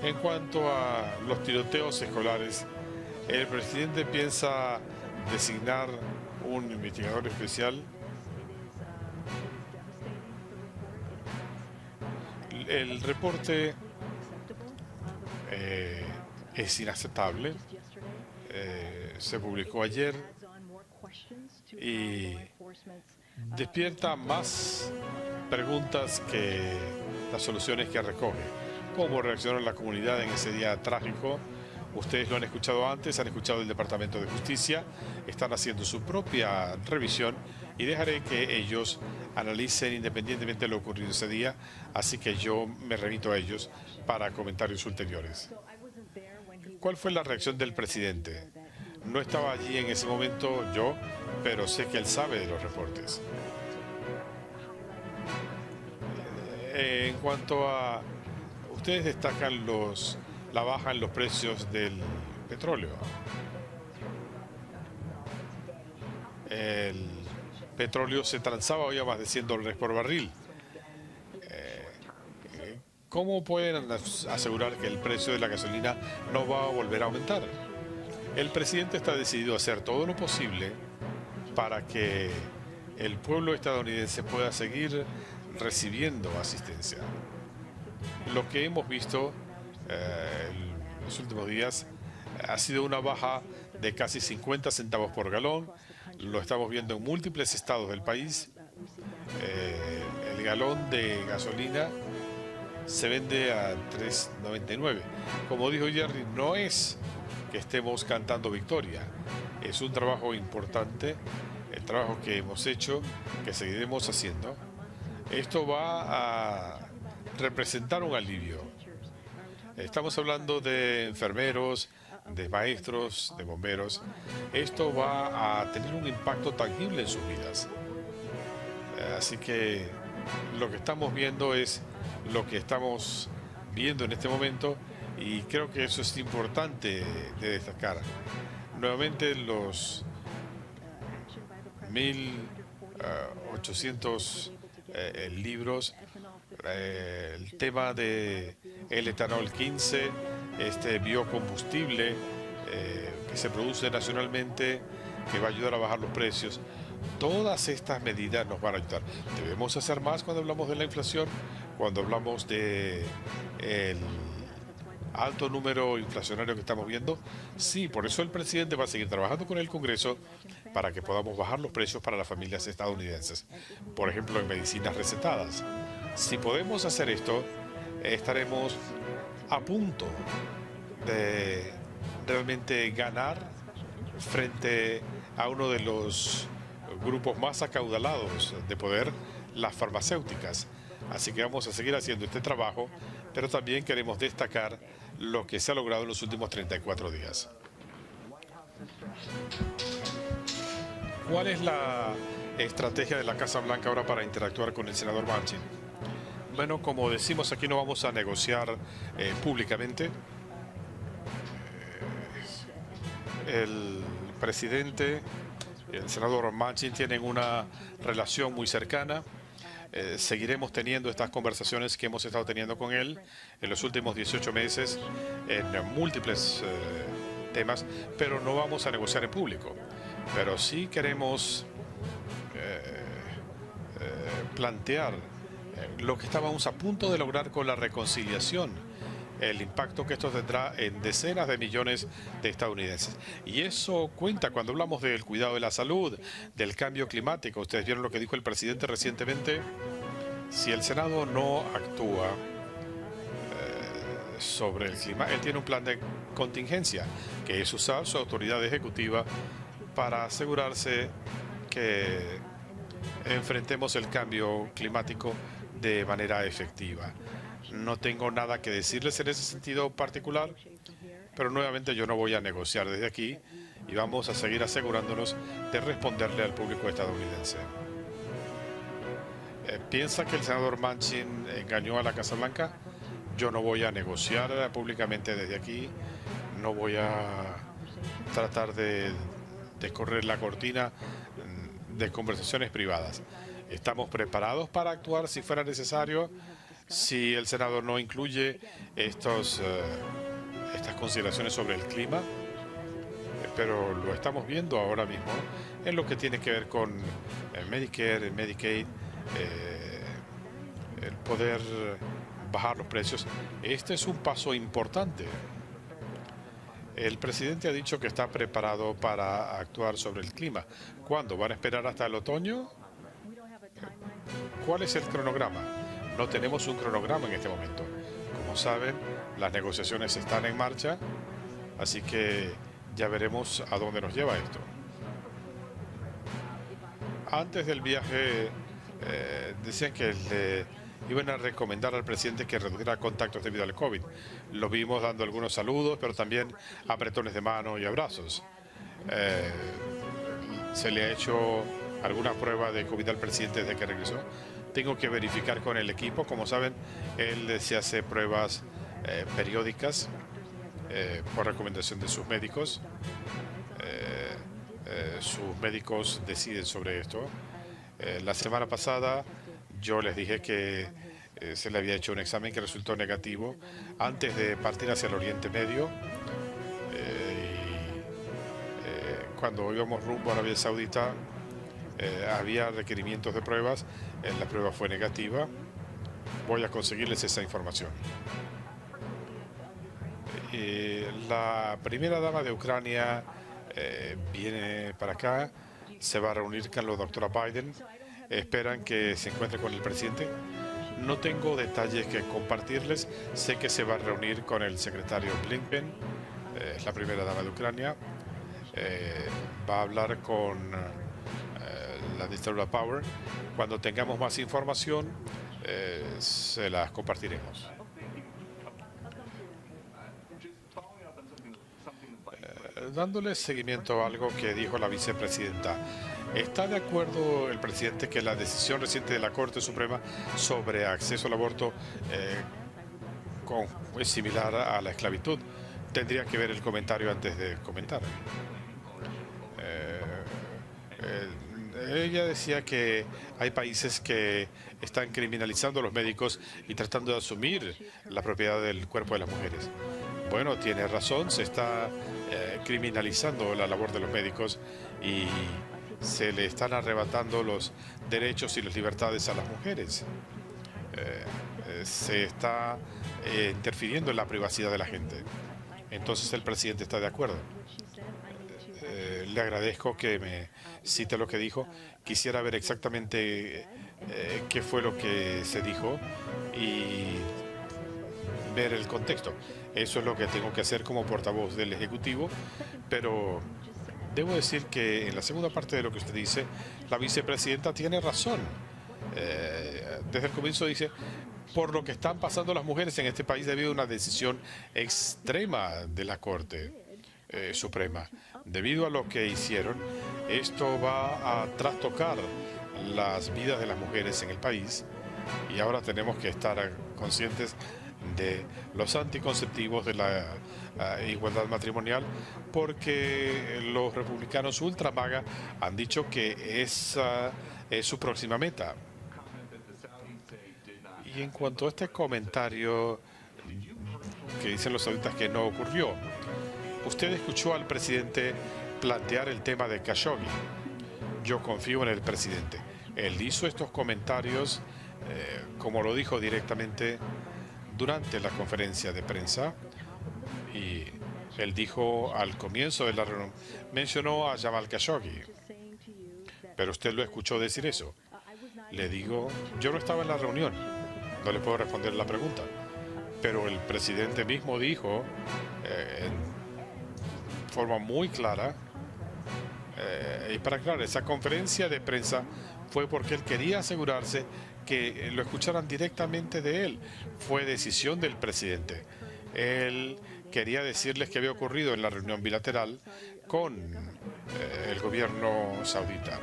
En cuanto a los tiroteos escolares, el presidente piensa designar un investigador especial. El reporte es inaceptable. Se publicó ayer y despierta más preguntas que las soluciones que recoge. ¿Cómo reaccionó la comunidad en ese día trágico? Ustedes lo han escuchado antes, han escuchado el Departamento de Justicia, están haciendo su propia revisión, y dejaré que ellos analicen independientemente de lo ocurrido ese día, así que yo me remito a ellos para comentarios ulteriores. ¿Cuál fue la reacción del presidente? No estaba allí en ese momento yo, pero sé que él sabe de los reportes. En cuanto a... Ustedes destacan la baja en los precios del petróleo. El petróleo se transaba hoy a más de $100 por barril. ¿Cómo pueden asegurar que el precio de la gasolina no va a volver a aumentar? El presidente está decidido a hacer todo lo posible para que el pueblo estadounidense pueda seguir recibiendo asistencia. Lo que hemos visto en los últimos días ha sido una baja de casi 50 centavos por galón. Lo estamos viendo en múltiples estados del país. El galón de gasolina se vende a $3.99. Como dijo Jerry, no es que estemos cantando victoria. Es un trabajo importante, el trabajo que hemos hecho, que seguiremos haciendo. Esto va a representar un alivio. Estamos hablando de enfermeros, de maestros, de bomberos. Esto va a tener un impacto tangible en sus vidas. Así que lo que estamos viendo es lo que estamos viendo en este momento, y creo que eso es importante de destacar. Nuevamente los 1.800 libros, el tema de el etanol 15, este biocombustible que se produce nacionalmente, que va a ayudar a bajar los precios. Todas estas medidas nos van a ayudar. Debemos hacer más cuando hablamos de la inflación, cuando hablamos de el alto número inflacionario que estamos viendo. Sí, por eso el presidente va a seguir trabajando con el Congreso para que podamos bajar los precios para las familias estadounidenses. Por ejemplo, en medicinas recetadas. Si podemos hacer esto, estaremos a punto de realmente ganar frente a uno de los grupos más acaudalados de poder, las farmacéuticas. Así que vamos a seguir haciendo este trabajo, pero también queremos destacar lo que se ha logrado en los últimos 34 días. ¿Cuál es la estrategia de la Casa Blanca ahora para interactuar con el senador Manchin? Bueno, como decimos, aquí no vamos a negociar públicamente. El presidente y el senador Manchin tienen una relación muy cercana. Seguiremos teniendo estas conversaciones que hemos estado teniendo con él en los últimos 18 meses en múltiples temas, pero no vamos a negociar en público. Pero sí queremos plantear lo que estábamos a punto de lograr con la reconciliación, el impacto que esto tendrá en decenas de millones de estadounidenses. Y eso cuenta cuando hablamos del cuidado de la salud, del cambio climático. Ustedes vieron lo que dijo el presidente recientemente. Si el Senado no actúa sobre el clima, él tiene un plan de contingencia, que es usar su autoridad ejecutiva para asegurarse que enfrentemos el cambio climático de manera efectiva. No tengo nada que decirles en ese sentido particular, pero nuevamente yo no voy a negociar desde aquí y vamos a seguir asegurándonos de responderle al público estadounidense. ¿Piensa que el senador Manchin engañó a la Casa Blanca? Yo no voy a negociar públicamente desde aquí, no voy a tratar de correr la cortina de conversaciones privadas. Estamos preparados para actuar si fuera necesario, si el Senado no incluye estas consideraciones sobre el clima, pero lo estamos viendo ahora mismo en lo que tiene que ver con Medicare, Medicaid, el poder bajar los precios. Este es un paso importante. El presidente ha dicho que está preparado para actuar sobre el clima. ¿Cuándo? ¿Van a esperar hasta el otoño? ¿Cuál es el cronograma? No tenemos un cronograma en este momento. Como saben, las negociaciones están en marcha, así que ya veremos a dónde nos lleva esto. Antes del viaje, decían que le iban a recomendar al presidente que redujera contactos debido al COVID. Lo vimos dando algunos saludos, pero también apretones de mano y abrazos. Se le ha hecho alguna prueba de COVID al presidente desde que regresó. Tengo que verificar con el equipo. Como saben, él se hace pruebas periódicas por recomendación de sus médicos. Sus médicos deciden sobre esto. La semana pasada yo les dije que se le había hecho un examen que resultó negativo antes de partir hacia el Oriente Medio. cuando íbamos rumbo a Arabia Saudita, había requerimientos de pruebas, la prueba fue negativa. Voy a conseguirles esa información. La primera dama de Ucrania viene para acá, se va a reunir con la doctora Biden, esperan que se encuentre con el presidente. No tengo detalles que compartirles, sé que se va a reunir con el secretario Blinken, es la primera dama de Ucrania, va a hablar con la dictadura Power. Cuando tengamos más información, se las compartiremos. Dándole seguimiento a algo que dijo la vicepresidenta, ¿está de acuerdo el presidente que la decisión reciente de la Corte Suprema sobre acceso al aborto es similar a la esclavitud? Tendría que ver el comentario antes de comentar. Ella decía que hay países que están criminalizando a los médicos y tratando de asumir la propiedad del cuerpo de las mujeres. Bueno, tiene razón, se está criminalizando la labor de los médicos y se le están arrebatando los derechos y las libertades a las mujeres. Se está interfiriendo en la privacidad de la gente. Entonces el presidente está de acuerdo. Le agradezco que me cite lo que dijo. Quisiera ver exactamente qué fue lo que se dijo y ver el contexto. Eso es lo que tengo que hacer como portavoz del Ejecutivo, pero debo decir que en la segunda parte de lo que usted dice, la vicepresidenta tiene razón. Desde el comienzo dice, por lo que están pasando las mujeres en este país debido a una decisión extrema de la Corte Suprema. Debido a lo que hicieron, esto va a trastocar las vidas de las mujeres en el país y ahora tenemos que estar conscientes de los anticonceptivos, de la igualdad matrimonial, porque los republicanos ultra MAGA han dicho que esa es su próxima meta. Y en cuanto a este comentario que dicen los sauditas que no ocurrió, usted escuchó al presidente plantear el tema de Khashoggi. Yo confío en el presidente. Él hizo estos comentarios, como lo dijo directamente durante la conferencia de prensa, y él dijo al comienzo de la reunión, mencionó a Jamal Khashoggi, pero usted lo escuchó decir eso. Le digo, yo no estaba en la reunión, no le puedo responder la pregunta, pero el presidente mismo dijo en forma muy clara, y para aclarar, esa conferencia de prensa fue porque él quería asegurarse que lo escucharan directamente de él. Fue decisión del presidente. Él quería decirles qué había ocurrido en la reunión bilateral con el gobierno saudita.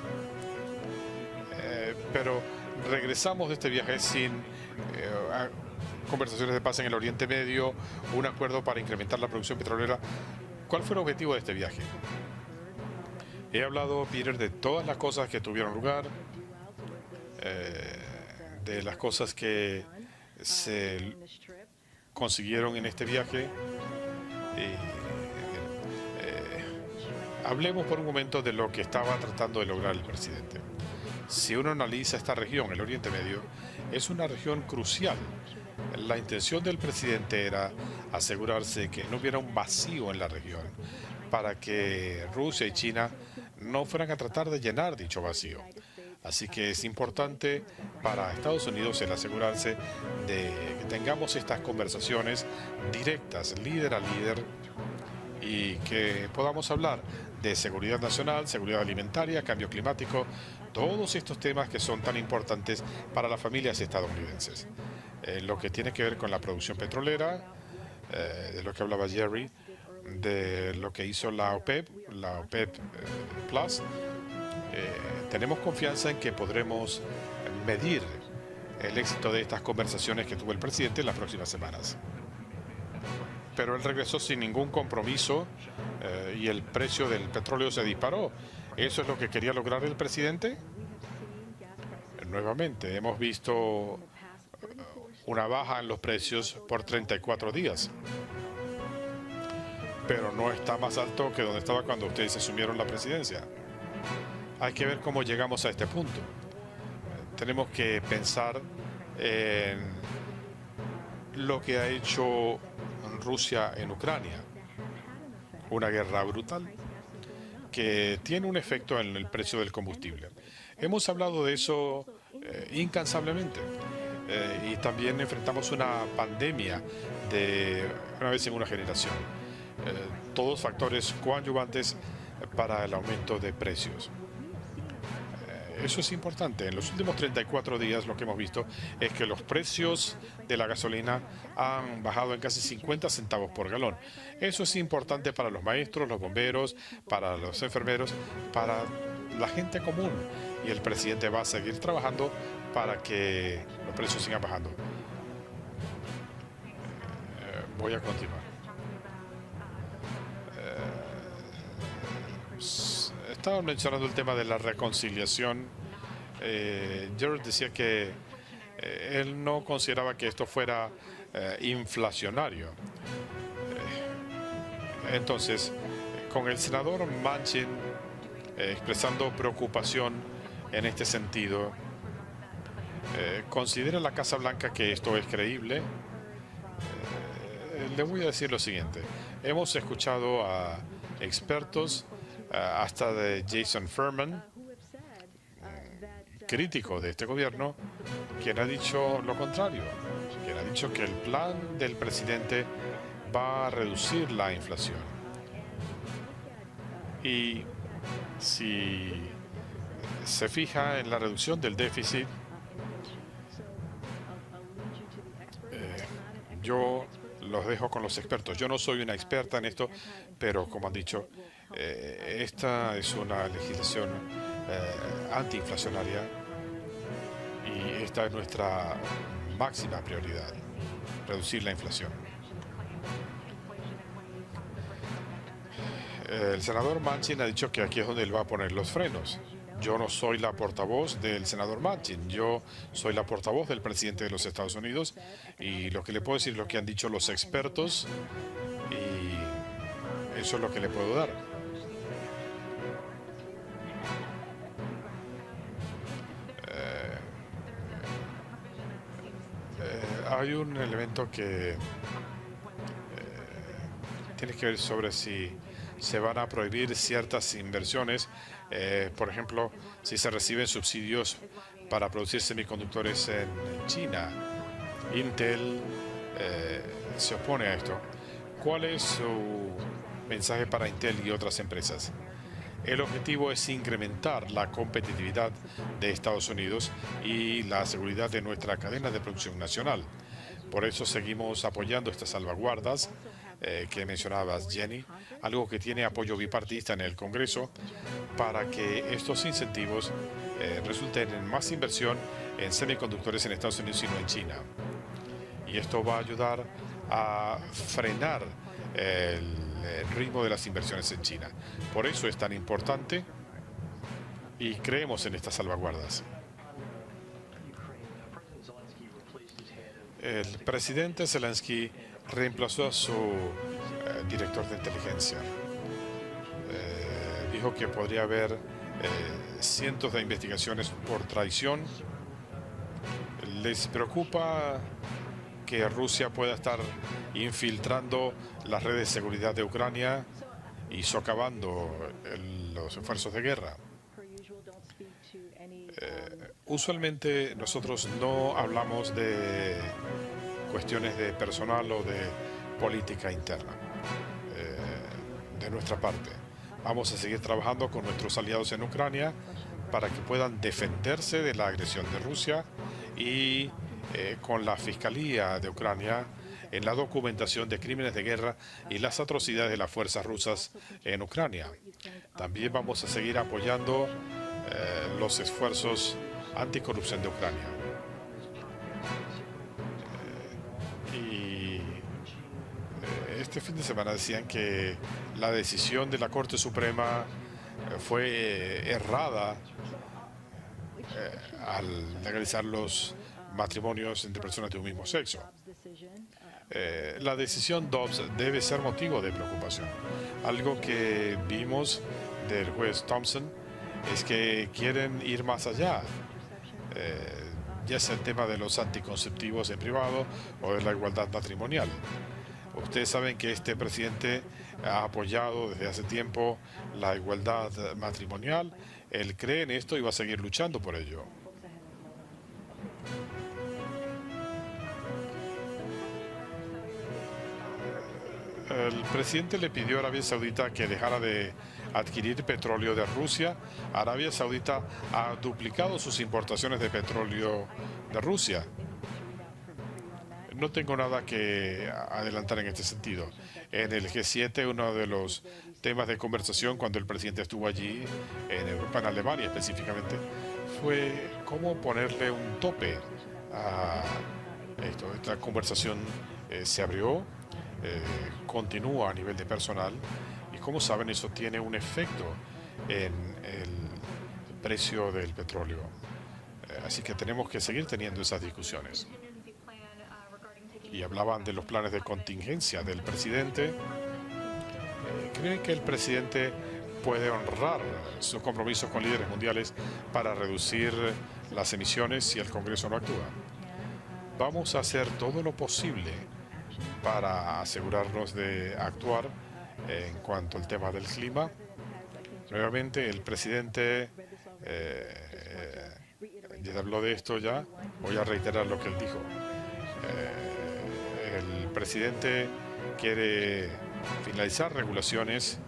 Pero regresamos de este viaje sin conversaciones de paz en el Oriente Medio, un acuerdo para incrementar la producción petrolera. ¿Cuál fue el objetivo de este viaje? He hablado, Peter, de todas las cosas que tuvieron lugar, de las cosas que se consiguieron en este viaje. Hablemos por un momento de lo que estaba tratando de lograr el presidente. Si uno analiza esta región, el Oriente Medio, es una región crucial. La intención del presidente era asegurarse que no hubiera un vacío en la región para que Rusia y China no fueran a tratar de llenar dicho vacío. Así que es importante para Estados Unidos el asegurarse de que tengamos estas conversaciones directas, líder a líder, y que podamos hablar de seguridad nacional, seguridad alimentaria, cambio climático, todos estos temas que son tan importantes para las familias estadounidenses. Lo que tiene que ver con la producción petrolera, de lo que hablaba Jerry, de lo que hizo la OPEP Plus, tenemos confianza en que podremos medir el éxito de estas conversaciones que tuvo el presidente en las próximas semanas. Pero él regresó sin ningún compromiso y el precio del petróleo se disparó. ¿Eso es lo que quería lograr el presidente? Nuevamente, hemos visto una baja en los precios por 34 días. pero no está más alto que donde estaba cuando ustedes asumieron la presidencia. Hay que ver cómo llegamos a este punto. Tenemos que pensar en lo que ha hecho Rusia en Ucrania. Una guerra brutal que tiene un efecto en el precio del combustible. Hemos hablado de eso incansablemente. Y también enfrentamos una pandemia de una vez en una generación. Todos factores coadyuvantes para el aumento de precios. Eso es importante. En los últimos 34 días lo que hemos visto es que los precios de la gasolina han bajado en casi 50 centavos por galón. Eso es importante para los maestros, los bomberos, para los enfermeros, para la gente común. Y el presidente va a seguir trabajando para que los precios sigan bajando. Voy a continuar. Estaba mencionando el tema de la reconciliación. Jared decía que él no consideraba que esto fuera inflacionario. Entonces, con el senador Manchin expresando preocupación en este sentido, ¿considera la Casa Blanca que esto es creíble? Le voy a decir lo siguiente. Hemos escuchado a expertos, hasta de Jason Furman, crítico de este gobierno, quien ha dicho lo contrario, quien ha dicho que el plan del presidente va a reducir la inflación. Y si se fija en la reducción del déficit, yo los dejo con los expertos. Yo no soy una experta en esto, pero como han dicho, esta es una legislación antiinflacionaria y esta es nuestra máxima prioridad, reducir la inflación. El senador Manchin ha dicho que aquí es donde él va a poner los frenos. Yo no soy la portavoz del senador Manchin, yo soy la portavoz del presidente de los Estados Unidos y lo que le puedo decir es lo que han dicho los expertos y eso es lo que le puedo dar. Hay un elemento que tiene que ver sobre si se van a prohibir ciertas inversiones, por ejemplo, si se reciben subsidios para producir semiconductores en China. Intel se opone a esto. ¿Cuál es su mensaje para Intel y otras empresas? El objetivo es incrementar la competitividad de Estados Unidos y la seguridad de nuestra cadena de producción nacional. Por eso seguimos apoyando estas salvaguardas que mencionabas, Jenny, algo que tiene apoyo bipartidista en el Congreso para que estos incentivos resulten en más inversión en semiconductores en Estados Unidos y no en China. Y esto va a ayudar a frenar el ritmo de las inversiones en China. Por eso es tan importante y creemos en estas salvaguardas. El presidente Zelensky reemplazó a su director de inteligencia. Dijo que podría haber cientos de investigaciones por traición. ¿Les preocupa que Rusia pueda estar infiltrando las redes de seguridad de Ucrania y socavando los esfuerzos de guerra? Usualmente nosotros no hablamos de cuestiones de personal o de política interna de nuestra parte. Vamos a seguir trabajando con nuestros aliados en Ucrania para que puedan defenderse de la agresión de Rusia y con la Fiscalía de Ucrania en la documentación de crímenes de guerra y las atrocidades de las fuerzas rusas en Ucrania. También vamos a seguir apoyando los esfuerzos anticorrupción de Ucrania. Este fin de semana decían que la decisión de la Corte Suprema fue errada al legalizar los matrimonios entre personas de un mismo sexo. La decisión Dobbs debe ser motivo de preocupación. Algo que vimos del juez Thompson es que quieren ir más allá. Ya sea el tema de los anticonceptivos en privado o de la igualdad matrimonial. Ustedes saben que este presidente ha apoyado desde hace tiempo la igualdad matrimonial. Él cree en esto y va a seguir luchando por ello. El presidente le pidió a Arabia Saudita que dejara de adquirir petróleo de Rusia. Arabia Saudita ha duplicado sus importaciones de petróleo de Rusia. No tengo nada que adelantar en este sentido. En el G7, uno de los temas de conversación cuando el presidente estuvo allí, en Europa, en Alemania específicamente, fue cómo ponerle un tope a esto. Esta conversación se abrió, continúa a nivel de personal y como saben eso tiene un efecto en el precio del petróleo. Así que tenemos que seguir teniendo esas discusiones. Y hablaban de los planes de contingencia del presidente. ¿Creen que el presidente puede honrar sus compromisos con líderes mundiales para reducir las emisiones si el Congreso no actúa? Vamos a hacer todo lo posible para asegurarnos de actuar en cuanto al tema del clima. Nuevamente, el presidente ya habló de esto ya. Voy a reiterar lo que él dijo. El presidente quiere finalizar regulaciones,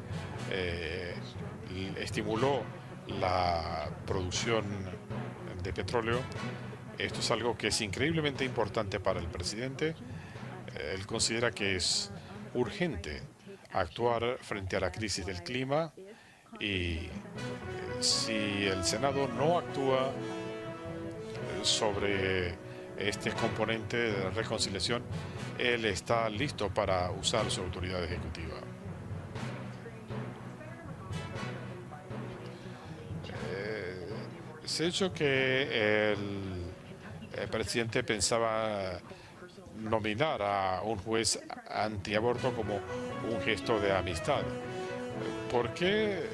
estimuló la producción de petróleo. Esto es algo que es increíblemente importante para el presidente. Él considera que es urgente actuar frente a la crisis del clima y si el Senado no actúa sobre este componente de reconciliación, él está listo para usar su autoridad ejecutiva. Se ha dicho que el presidente pensaba nominar a un juez antiaborto como un gesto de amistad. ¿Por qué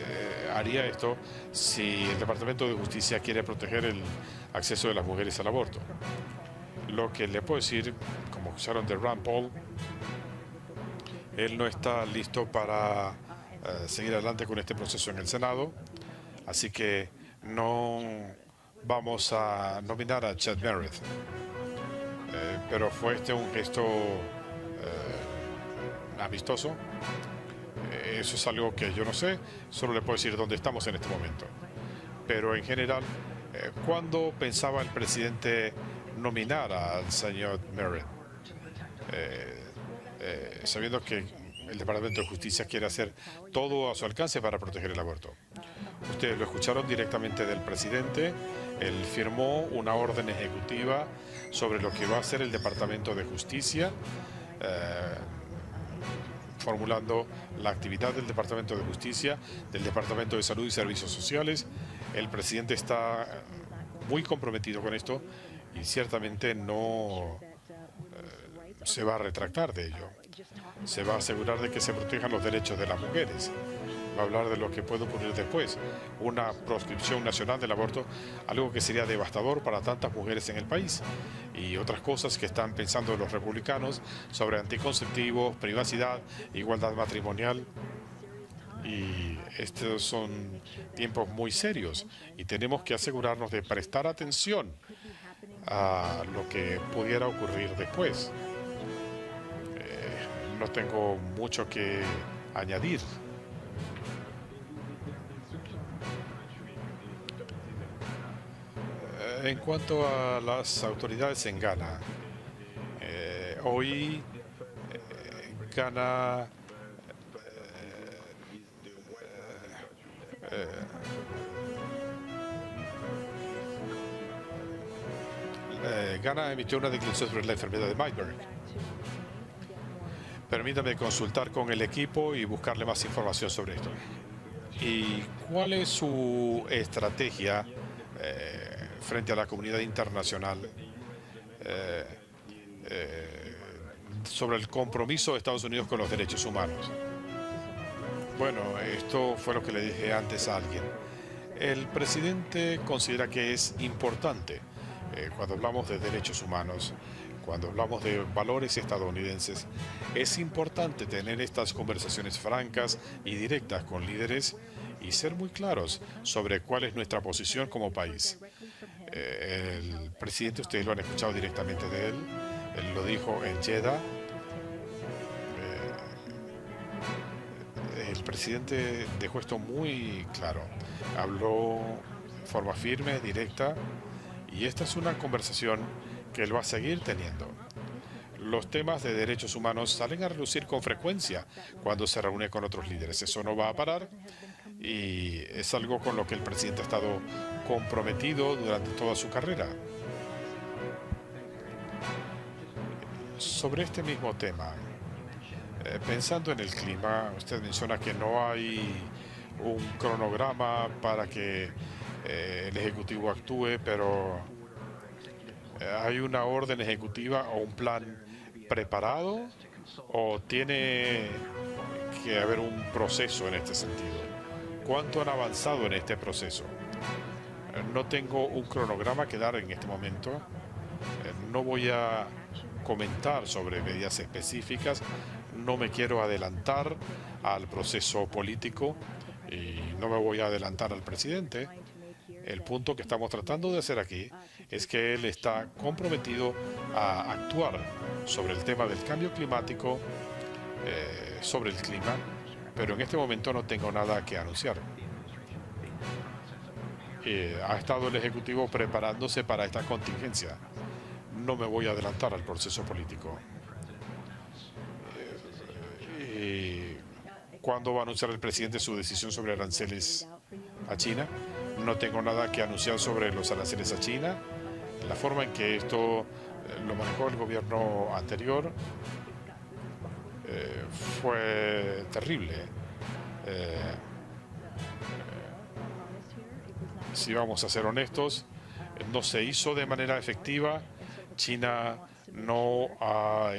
haría esto si el Departamento de Justicia quiere proteger el acceso de las mujeres al aborto? Lo que le puedo decir, como acusaron de Rand Paul, él no está listo para seguir adelante con este proceso en el Senado, así que no vamos a nominar a Chad Merritt. Pero fue este un gesto amistoso. Eso es algo que yo no sé, solo le puedo decir dónde estamos en este momento. Pero en general, ¿cuándo pensaba el presidente nominar al señor Merritt? Sabiendo que el Departamento de Justicia quiere hacer todo a su alcance para proteger el aborto. Ustedes lo escucharon directamente del presidente. Él firmó una orden ejecutiva sobre lo que va a hacer el Departamento de Justicia, formulando la actividad del Departamento de Justicia, del Departamento de Salud y Servicios Sociales. El presidente está muy comprometido con esto y ciertamente no se va a retractar de ello. Se va a asegurar de que se protejan los derechos de las mujeres. Va a hablar de lo que puede ocurrir después. Una proscripción nacional del aborto, algo que sería devastador para tantas mujeres en el país. Y otras cosas que están pensando los republicanos sobre anticonceptivos, privacidad, igualdad matrimonial. Y estos son tiempos muy serios y tenemos que asegurarnos de prestar atención a lo que pudiera ocurrir después. No tengo mucho que añadir. En cuanto a las autoridades en Ghana, hoy Ghana Ghana emitió una declaración sobre la enfermedad de Marburg. Permítame consultar con el equipo y buscarle más información sobre esto. ¿Y cuál es su estrategia frente a la comunidad internacional sobre el compromiso de Estados Unidos con los derechos humanos. Bueno, esto fue lo que le dije antes a alguien. El presidente considera que es importante, cuando hablamos de derechos humanos, cuando hablamos de valores estadounidenses, es importante tener estas conversaciones francas y directas con líderes y ser muy claros sobre cuál es nuestra posición como país. El presidente, ustedes lo han escuchado directamente de él, él lo dijo en Jeddah. El presidente dejó esto muy claro, habló de forma firme, directa, y esta es una conversación que él va a seguir teniendo. Los temas de derechos humanos salen a relucir con frecuencia cuando se reúne con otros líderes. Eso no va a parar y es algo con lo que el presidente ha estado comprometido durante toda su carrera. Sobre este mismo tema, pensando en el clima, usted menciona que no hay un cronograma para que el Ejecutivo actúe, pero ¿hay una orden ejecutiva o un plan preparado o tiene que haber un proceso en este sentido? ¿Cuánto han avanzado en este proceso? No tengo un cronograma que dar en este momento. No voy a comentar sobre medidas específicas. No me quiero adelantar al proceso político y no me voy a adelantar al presidente. El punto que estamos tratando de hacer aquí es que él está comprometido a actuar sobre el tema del cambio climático, sobre el clima, pero en este momento no tengo nada que anunciar. Ha estado el Ejecutivo preparándose para esta contingencia. No me voy a adelantar al proceso político. ¿Cuándo va a anunciar el presidente su decisión sobre aranceles a China? No tengo nada que anunciar sobre los aranceles a China. La forma en que esto lo manejó el gobierno anterior fue terrible. Si vamos a ser honestos, no se hizo de manera efectiva. China no ha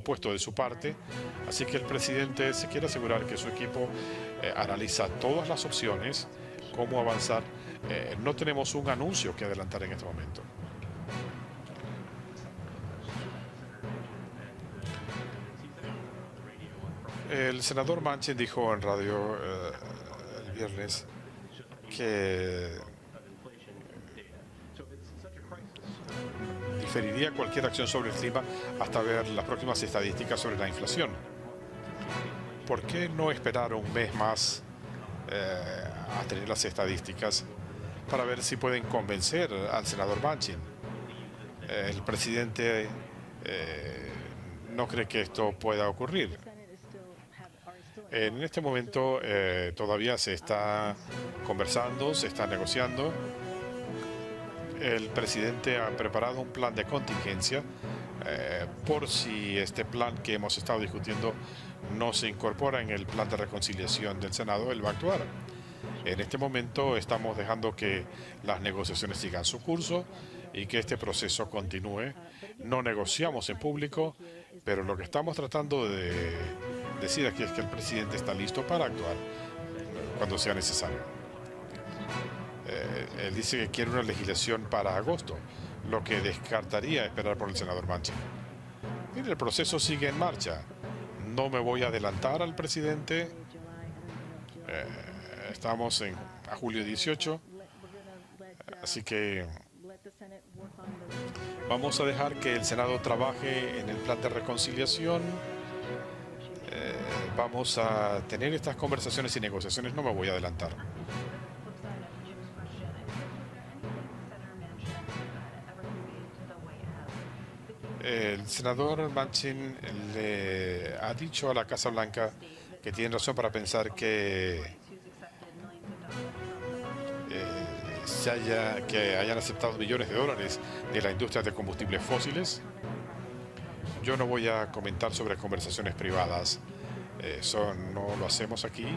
puesto de su parte, así que el presidente se quiere asegurar que su equipo analiza todas las opciones, cómo avanzar. No tenemos un anuncio que adelantar en este momento. El senador Manchin dijo en radio el viernes que diferiría cualquier acción sobre el clima hasta ver las próximas estadísticas sobre la inflación. ¿Por qué no esperar un mes más a tener las estadísticas para ver si pueden convencer al senador Manchin? El presidente no cree que esto pueda ocurrir. En este momento todavía se está conversando, se está negociando. El presidente ha preparado un plan de contingencia por si este plan que hemos estado discutiendo no se incorpora en el plan de reconciliación del Senado. Él va a actuar. En este momento estamos dejando que las negociaciones sigan su curso y que este proceso continúe. No negociamos en público, pero lo que estamos tratando de decir aquí es que el presidente está listo para actuar cuando sea necesario. Él dice que quiere una legislación para agosto, lo que descartaría esperar por el senador Manchin. Mire, el proceso sigue en marcha. No me voy a adelantar al presidente. Estamos a julio 18, así que vamos a dejar que el Senado trabaje en el plan de reconciliación. Vamos a tener estas conversaciones y negociaciones. No me voy a adelantar. El senador Manchin le ha dicho a la Casa Blanca que tienen razón para pensar que hayan aceptado millones de dólares de la industria de combustibles fósiles. Yo no voy a comentar sobre conversaciones privadas. Eso no lo hacemos aquí,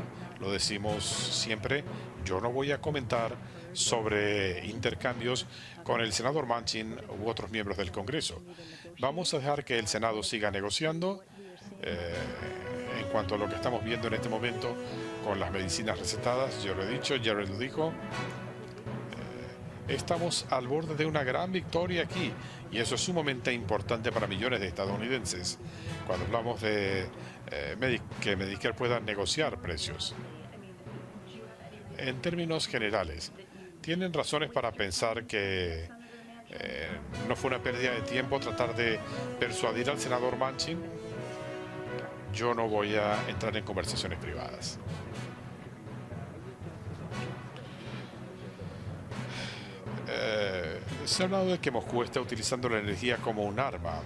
lo decimos siempre. Yo no voy a comentar sobre intercambios con el senador Manchin u otros miembros del Congreso. Vamos a dejar que el Senado siga negociando en cuanto a lo que estamos viendo en este momento con las medicinas recetadas. Yo lo he dicho, Jared lo dijo. Estamos al borde de una gran victoria aquí y eso es sumamente importante para millones de estadounidenses cuando hablamos de que Medicare pueda negociar precios. En términos generales, tienen razones para pensar que no fue una pérdida de tiempo tratar de persuadir al senador Manchin. Yo no voy a entrar en conversaciones privadas. Se ha hablado de que Moscú está utilizando la energía como un arma.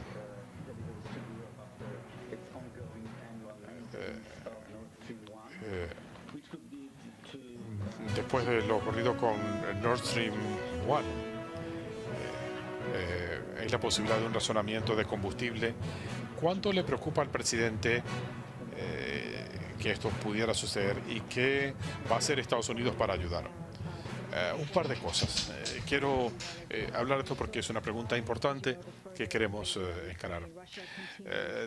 Después de lo ocurrido con Nord Stream 1, hay la posibilidad de un razonamiento de combustible. ¿Cuánto le preocupa al presidente que esto pudiera suceder y qué va a hacer Estados Unidos para ayudar? Un par de cosas. Quiero hablar de esto porque es una pregunta importante que queremos encarar.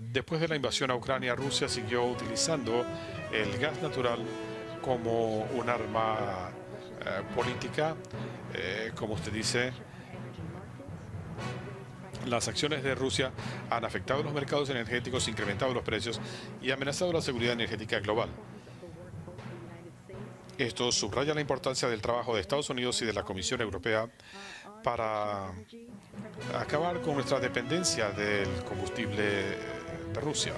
Después de la invasión a Ucrania, Rusia siguió utilizando el gas natural como un arma política. Como usted dice, las acciones de Rusia han afectado los mercados energéticos, incrementado los precios y amenazado la seguridad energética global. Esto subraya la importancia del trabajo de Estados Unidos y de la Comisión Europea para acabar con nuestra dependencia del combustible de Rusia.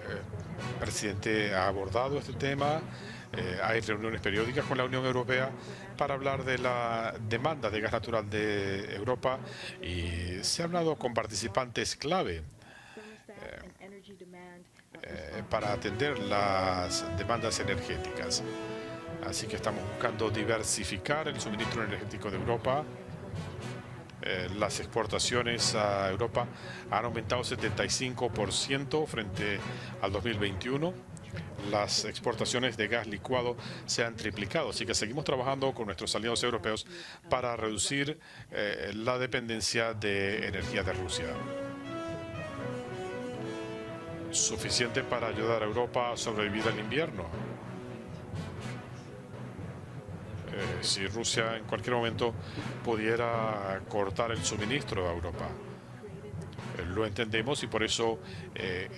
El presidente ha abordado este tema. Hay reuniones periódicas con la Unión Europea para hablar de la demanda de gas natural de Europa y se ha hablado con participantes clave para atender las demandas energéticas. Así que estamos buscando diversificar el suministro energético de Europa. Las exportaciones a Europa han aumentado 75% frente al 2021. Las exportaciones de gas licuado se han triplicado, así que seguimos trabajando con nuestros aliados europeos para reducir la dependencia de energía de Rusia. ¿Suficiente para ayudar a Europa a sobrevivir al invierno? Si Rusia en cualquier momento pudiera cortar el suministro a Europa. Lo entendemos y por eso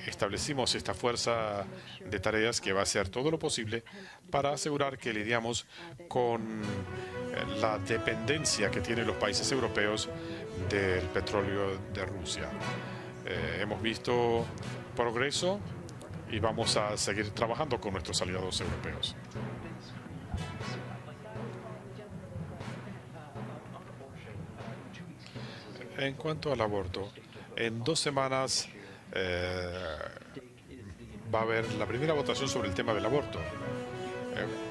establecimos esta fuerza de tareas que va a hacer todo lo posible para asegurar que lidiamos con la dependencia que tienen los países europeos del petróleo de Rusia. Hemos visto progreso y vamos a seguir trabajando con nuestros aliados europeos. En cuanto al aborto, en 2 semanas va a haber la primera votación sobre el tema del aborto.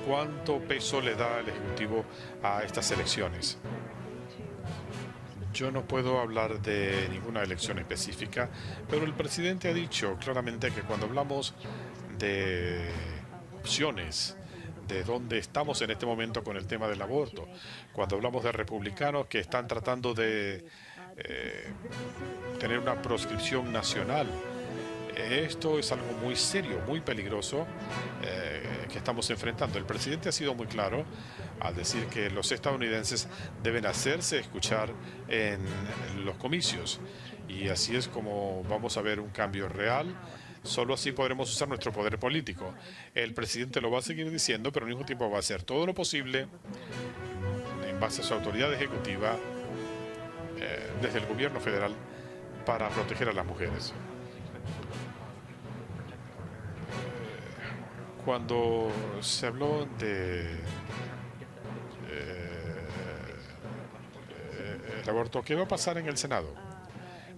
¿Cuánto peso le da el Ejecutivo a estas elecciones? Yo no puedo hablar de ninguna elección específica, pero el presidente ha dicho claramente que cuando hablamos de opciones, de dónde estamos en este momento con el tema del aborto, cuando hablamos de republicanos que están tratando de tener una proscripción nacional, esto es algo muy serio, muy peligroso que estamos enfrentando. El presidente ha sido muy claro al decir que los estadounidenses deben hacerse escuchar en los comicios y así es como vamos a ver un cambio real. Solo así podremos usar nuestro poder político. El presidente lo va a seguir diciendo, pero al mismo tiempo va a hacer todo lo posible en base a su autoridad ejecutiva desde el gobierno federal para proteger a las mujeres. Cuando se habló de el aborto, ¿qué va a pasar en el Senado?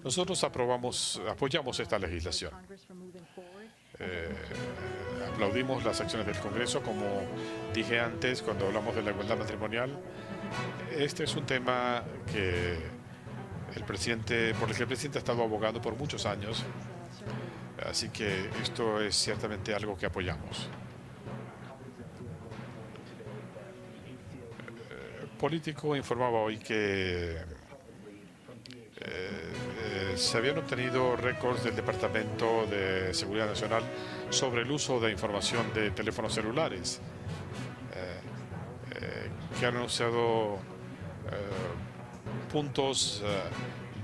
Nosotros apoyamos esta legislación. Aplaudimos las acciones del Congreso, como dije antes cuando hablamos de la igualdad matrimonial. Este es un tema que por el que el presidente ha estado abogando por muchos años, así que esto es ciertamente algo que apoyamos. Político informaba hoy que se habían obtenido récords del Departamento de Seguridad Nacional sobre el uso de información de teléfonos celulares, que han anunciado puntos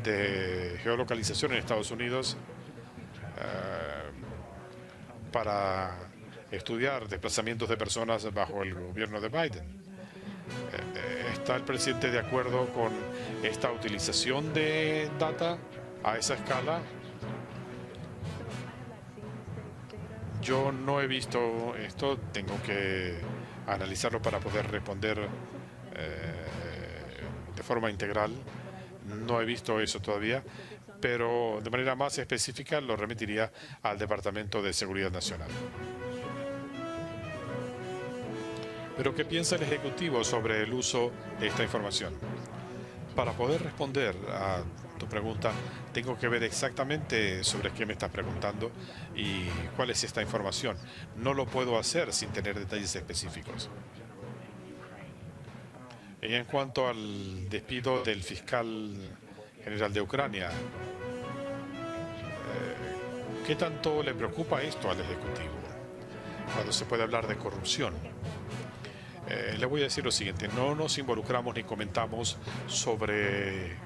de geolocalización en Estados Unidos para estudiar desplazamientos de personas bajo el gobierno de Biden. ¿Está el presidente de acuerdo con esta utilización de data a esa escala? Yo no he visto esto, tengo que analizarlo para poder responder de forma integral. No he visto eso todavía, pero de manera más específica lo remitiría al Departamento de Seguridad Nacional. Pero ¿qué piensa el Ejecutivo sobre el uso de esta información? Para poder responder a tu pregunta, tengo que ver exactamente sobre qué me estás preguntando y cuál es esta información. No lo puedo hacer sin tener detalles específicos. Y en cuanto al despido del fiscal general de Ucrania, ¿qué tanto le preocupa esto al Ejecutivo cuando se puede hablar de corrupción? Le voy a decir lo siguiente: no nos involucramos ni comentamos sobre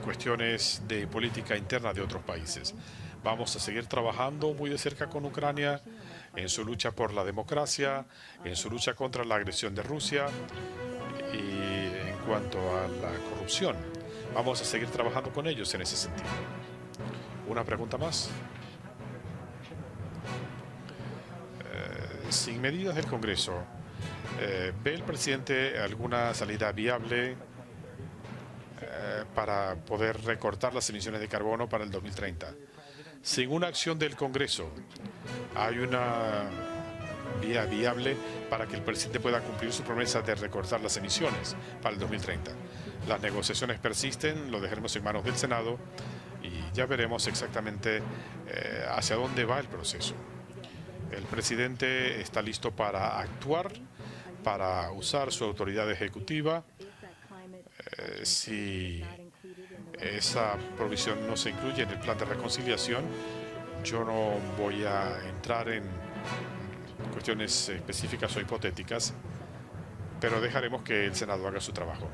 cuestiones de política interna de otros países. Vamos a seguir trabajando muy de cerca con Ucrania en su lucha por la democracia, en su lucha contra la agresión de Rusia y en cuanto a la corrupción. Vamos a seguir trabajando con ellos en ese sentido. ¿Una pregunta más? Sin medidas del Congreso, ¿ve el presidente alguna salida viable para poder recortar las emisiones de carbono para el 2030? Sin una acción del Congreso, ¿hay una vía viable para que el presidente pueda cumplir su promesa de recortar las emisiones para el 2030? Las negociaciones persisten, lo dejaremos en manos del Senado y ya veremos exactamente hacia dónde va el proceso. El presidente está listo para actuar, para usar su autoridad ejecutiva. Si esa provisión no se incluye en el plan de reconciliación, yo no voy a entrar en cuestiones específicas o hipotéticas, pero dejaremos que el Senado haga su trabajo.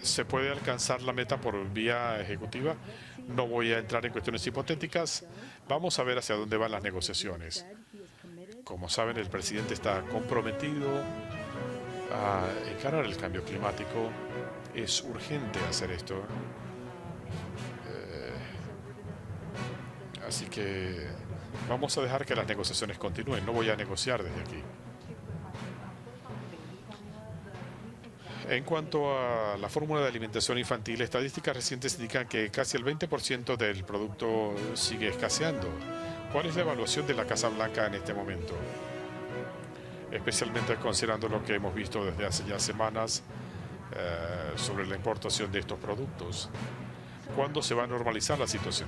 ¿Se puede alcanzar la meta por vía ejecutiva? No voy a entrar en cuestiones hipotéticas. Vamos a ver hacia dónde van las negociaciones. Como saben, el presidente está comprometido a encarar el cambio climático. Es urgente hacer esto. Así que vamos a dejar que las negociaciones continúen. No voy a negociar desde aquí. En cuanto a la fórmula de alimentación infantil, estadísticas recientes indican que casi el 20% del producto sigue escaseando. ¿Cuál es la evaluación de la Casa Blanca en este momento? Especialmente considerando lo que hemos visto desde hace ya semanas sobre la importación de estos productos. ¿Cuándo se va a normalizar la situación?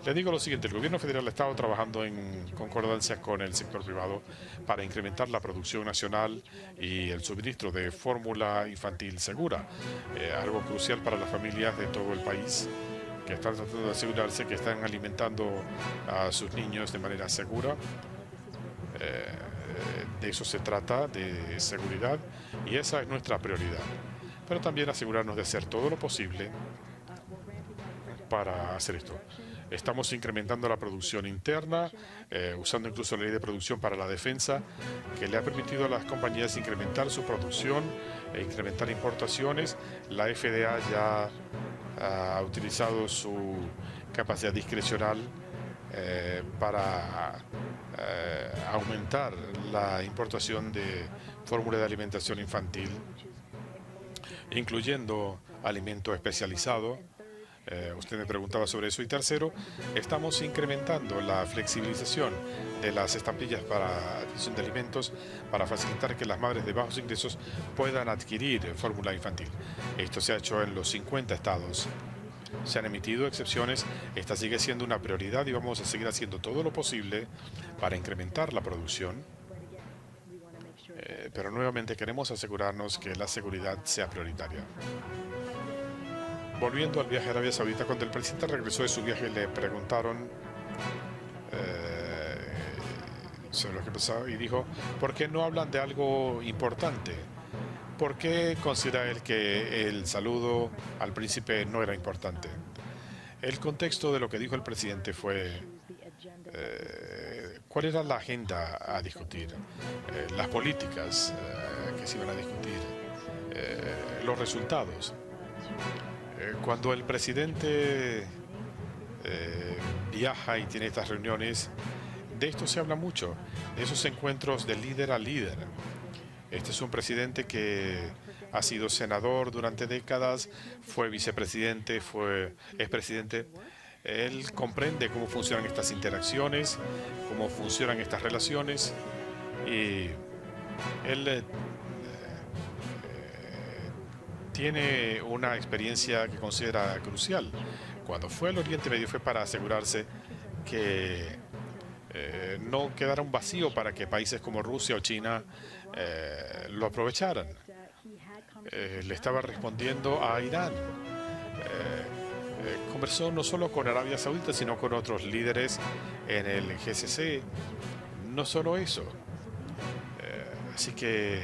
Le digo lo siguiente: el gobierno federal ha estado trabajando en concordancia con el sector privado para incrementar la producción nacional y el suministro de fórmula infantil segura, algo crucial para las familias de todo el país que están tratando de asegurarse que están alimentando a sus niños de manera segura. De eso se trata, de seguridad, y esa es nuestra prioridad. Pero también asegurarnos de hacer todo lo posible para hacer esto. Estamos incrementando la producción interna, usando incluso la ley de producción para la defensa, que le ha permitido a las compañías incrementar su producción e incrementar importaciones. La FDA ya ha utilizado su capacidad discrecional para aumentar la importación de fórmula de alimentación infantil, incluyendo alimento especializado. Usted me preguntaba sobre eso. Y tercero, estamos incrementando la flexibilización de las estampillas para adquisición de alimentos para facilitar que las madres de bajos ingresos puedan adquirir fórmula infantil. Esto se ha hecho en los 50 estados. Se han emitido excepciones. Esta sigue siendo una prioridad y vamos a seguir haciendo todo lo posible para incrementar la producción Pero nuevamente queremos asegurarnos que la seguridad sea prioritaria. Volviendo al viaje a Arabia Saudita, cuando el presidente regresó de su viaje le preguntaron sobre lo que pasaba y dijo, ¿por qué no hablan de algo importante? ¿Por qué considera él que el saludo al príncipe no era importante? El contexto de lo que dijo el presidente fue cuál era la agenda a discutir, las políticas que se iban a discutir, los resultados. Cuando el presidente viaja y tiene estas reuniones, de esto se habla mucho, de esos encuentros de líder a líder. Este es un presidente que ha sido senador durante décadas, fue vicepresidente, es presidente. Él comprende cómo funcionan estas interacciones, cómo funcionan estas relaciones, y él tiene una experiencia que considera crucial. Cuando fue al Oriente Medio fue para asegurarse que no quedara un vacío para que países como Rusia o China lo aprovecharan. Le estaba respondiendo a Irán. Conversó no solo con Arabia Saudita, sino con otros líderes en el GCC. No solo eso. Así que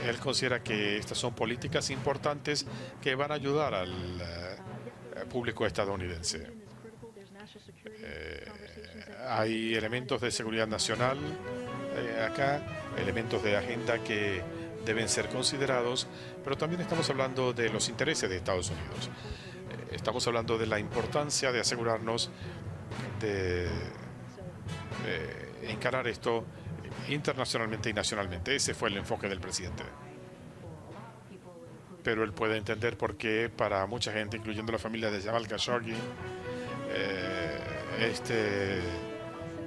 él considera que estas son políticas importantes que van a ayudar al público estadounidense. Hay elementos de seguridad nacional acá, elementos de agenda que deben ser considerados, pero también estamos hablando de los intereses de Estados Unidos. Estamos hablando de la importancia de asegurarnos de encarar esto internacionalmente y nacionalmente. Ese fue el enfoque del presidente. Pero él puede entender por qué para mucha gente, incluyendo la familia de Jamal Khashoggi, este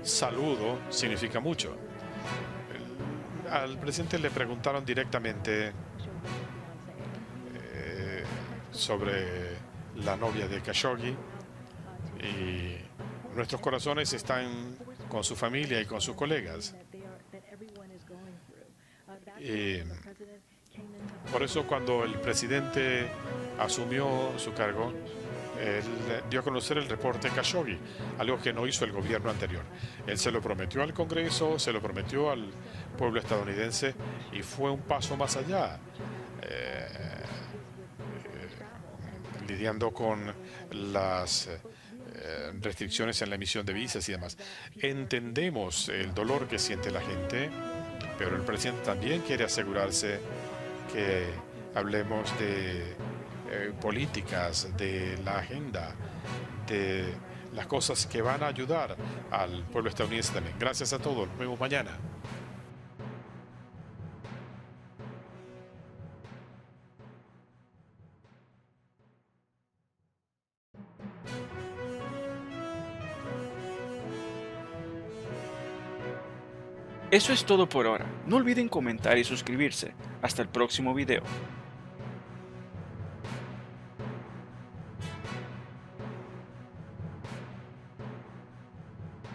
saludo significa mucho. Al presidente le preguntaron directamente sobre la novia de Khashoggi, y nuestros corazones están con su familia y con sus colegas. Y por eso cuando el presidente asumió su cargo, él dio a conocer el reporte Khashoggi, algo que no hizo el gobierno anterior. Él se lo prometió al Congreso, se lo prometió al pueblo estadounidense, y fue un paso más allá, lidiando con las restricciones en la emisión de visas y demás. Entendemos el dolor que siente la gente, pero el presidente también quiere asegurarse que hablemos de políticas, de la agenda, de las cosas que van a ayudar al pueblo estadounidense también. Gracias a todos. Nos vemos mañana. Eso es todo por ahora. No olviden comentar y suscribirse. Hasta el próximo video.